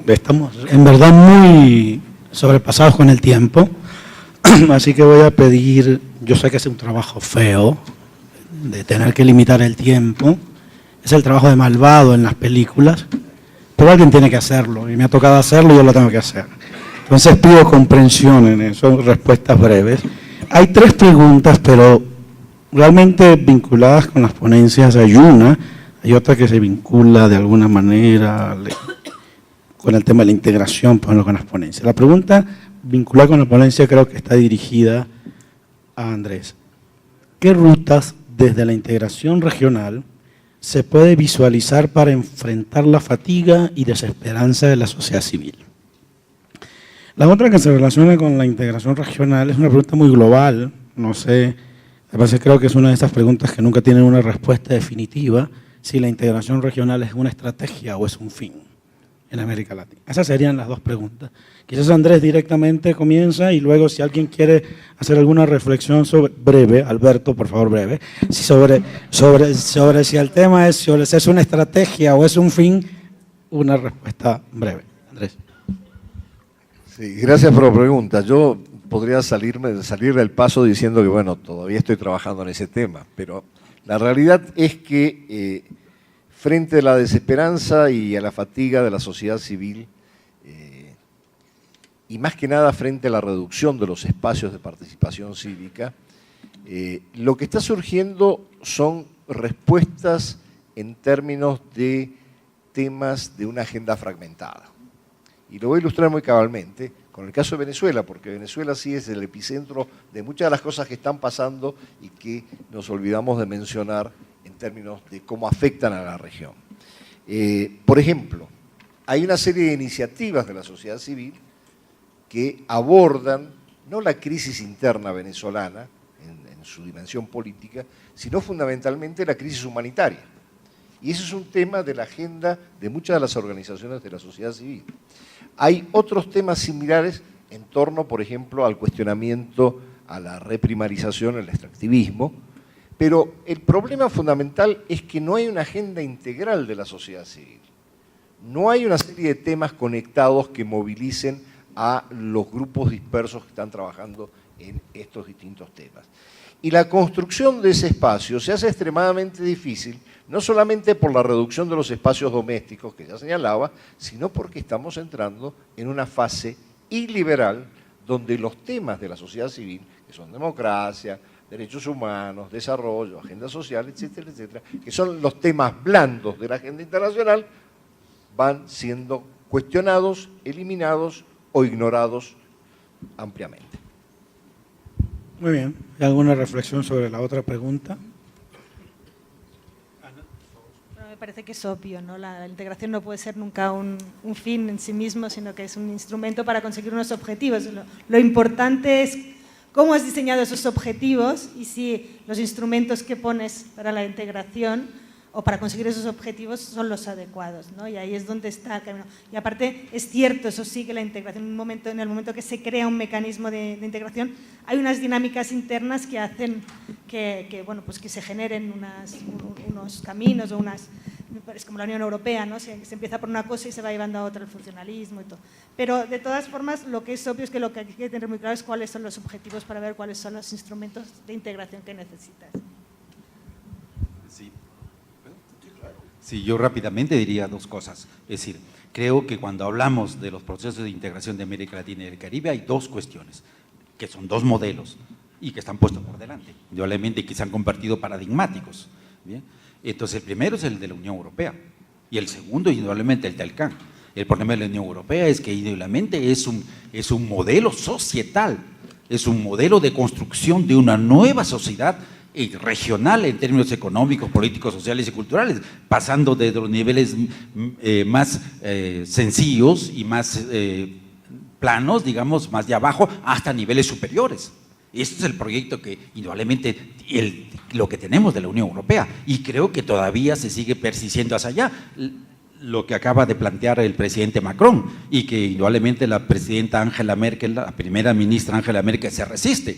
Estamos en verdad muy sobrepasados con el tiempo, así que voy a pedir, yo sé que es un trabajo feo de tener que limitar el tiempo, es el trabajo de malvado en las películas, pero alguien tiene que hacerlo y me ha tocado hacerlo y yo lo tengo que hacer. Entonces pido comprensión en eso, respuestas breves. Hay 3 preguntas, pero realmente vinculadas con las ponencias. Hay una hay otra que se vincula de alguna manera con el tema de la integración, por ejemplo, con las ponencias. La pregunta vinculada con la ponencia creo que está dirigida a Andrés. ¿Qué rutas desde la integración regional se puede visualizar para enfrentar la fatiga y desesperanza de la sociedad civil? La otra que se relaciona con la integración regional es una pregunta muy global, no sé, además creo que es una de estas preguntas que nunca tienen una respuesta definitiva, si la integración regional es una estrategia o es un fin en América Latina. Esas serían las dos preguntas. Quizás Andrés directamente comienza y luego si alguien quiere hacer alguna reflexión breve, Alberto, por favor, breve, sobre si el tema es si es una estrategia o es un fin, una respuesta breve. Andrés. Sí, gracias por la pregunta. Yo podría salir del paso diciendo que, bueno, todavía estoy trabajando en ese tema, pero la realidad es que frente a la desesperanza y a la fatiga de la sociedad civil, y más que nada frente a la reducción de los espacios de participación cívica, lo que está surgiendo son respuestas en términos de temas de una agenda fragmentada. Y lo voy a ilustrar muy cabalmente con el caso de Venezuela, porque Venezuela sí es el epicentro de muchas de las cosas que están pasando y que nos olvidamos de mencionar en términos de cómo afectan a la región. Por ejemplo, hay una serie de iniciativas de la sociedad civil que abordan no la crisis interna venezolana en su dimensión política, sino fundamentalmente la crisis humanitaria. Y ese es un tema de la agenda de muchas de las organizaciones de la sociedad civil. Hay otros temas similares en torno, por ejemplo, al cuestionamiento a la reprimarización, el extractivismo, pero el problema fundamental es que no hay una agenda integral de la sociedad civil. No hay una serie de temas conectados que movilicen a los grupos dispersos que están trabajando en estos distintos temas. Y la construcción de ese espacio se hace extremadamente difícil, no solamente por la reducción de los espacios domésticos que ya señalaba, sino porque estamos entrando en una fase iliberal donde los temas de la sociedad civil, que son democracia, derechos humanos, desarrollo, agenda social, etcétera, etcétera, que son los temas blandos de la agenda internacional, van siendo cuestionados, eliminados o ignorados ampliamente. Muy bien. ¿Hay alguna reflexión sobre la otra pregunta? Bueno, me parece que es obvio, ¿no? La integración no puede ser nunca un fin en sí mismo, sino que es un instrumento para conseguir unos objetivos. Lo importante es cómo has diseñado esos objetivos y si los instrumentos que pones para la integración o para conseguir esos objetivos son los adecuados, ¿no? Y ahí es donde está el camino. Y aparte, es cierto, eso sí, que la integración, en el momento que se crea un mecanismo de integración, hay unas dinámicas internas que hacen bueno, pues que se generen unos caminos o unas... Es como la Unión Europea, ¿no? Se empieza por una cosa y se va llevando a otra, el funcionalismo y todo. Pero, de todas formas, lo que es obvio es que lo que hay que tener muy claro es cuáles son los objetivos para ver cuáles son los instrumentos de integración que necesitas. Sí, yo rápidamente diría dos cosas. Es decir, creo que cuando hablamos de los procesos de integración de América Latina y el Caribe hay dos cuestiones, que son dos modelos y que están puestos por delante, indudablemente que se han convertido paradigmáticos. ¿Bien? Entonces, el primero es el de la Unión Europea y el segundo, indudablemente, el TELCAN. El problema de la Unión Europea es que indudablemente es un modelo societal, es un modelo de construcción de una nueva sociedad regional en términos económicos, políticos, sociales y culturales, pasando desde los niveles más sencillos y más planos, digamos, más de abajo, hasta niveles superiores. Este es el proyecto que indudablemente lo que tenemos de la Unión Europea y creo que todavía se sigue persistiendo hacia allá. Lo que acaba de plantear el presidente Macron y que indudablemente la presidenta Angela Merkel, la primera ministra Angela Merkel se resiste.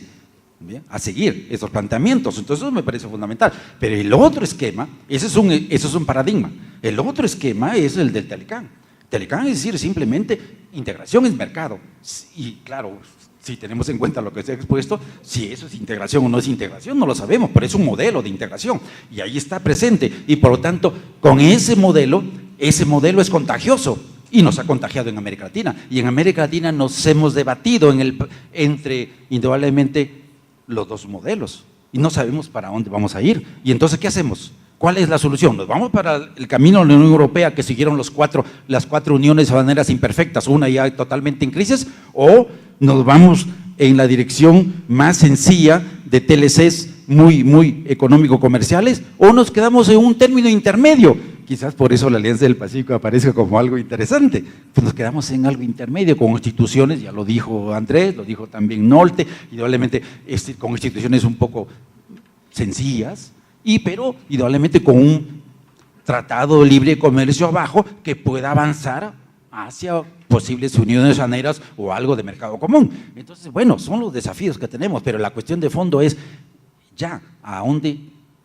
Bien, a seguir esos planteamientos, entonces eso me parece fundamental. Pero el otro esquema, eso es un paradigma, el otro esquema es el del TELCAN. TELCAN es decir, simplemente integración es mercado. Y claro, si tenemos en cuenta lo que se ha expuesto, si eso es integración o no es integración, no lo sabemos, pero es un modelo de integración y ahí está presente. Y por lo tanto, con ese modelo es contagioso. Y nos ha contagiado en América Latina. Y en América Latina nos hemos debatido entre indudablemente los dos modelos y no sabemos para dónde vamos a ir. Y entonces, ¿qué hacemos? ¿Cuál es la solución? ¿Nos vamos para el camino de la Unión Europea que siguieron las cuatro uniones de maneras imperfectas, una ya totalmente en crisis, o nos vamos en la dirección más sencilla de TLCs muy económico-comerciales, o nos quedamos en un término intermedio? Quizás por eso la Alianza del Pacífico aparece como algo interesante. Pues nos quedamos en algo intermedio, con instituciones, ya lo dijo Andrés, lo dijo también Nolte, indudablemente con instituciones un poco sencillas, pero indudablemente con un tratado de libre comercio abajo que pueda avanzar hacia posibles uniones aduaneras o algo de mercado común. Entonces, bueno, son los desafíos que tenemos, pero la cuestión de fondo es ya, ¿a dónde,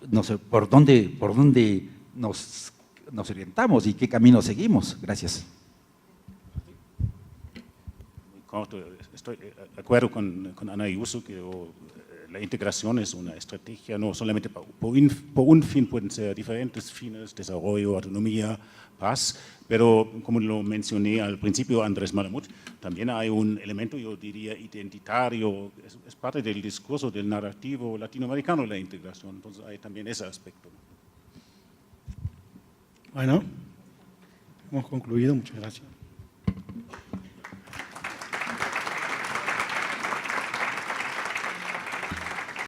no sé, por dónde nos orientamos y qué camino seguimos? Gracias. Muy corto, estoy de acuerdo con Ana Ayuso que la integración es una estrategia, no solamente por un fin, pueden ser diferentes fines, desarrollo, autonomía, paz, pero como lo mencioné al principio Andrés Malamud, también hay un elemento, yo diría, identitario, es parte del discurso, del narrativo latinoamericano la integración, entonces hay también ese aspecto. Bueno, hemos concluido, muchas gracias.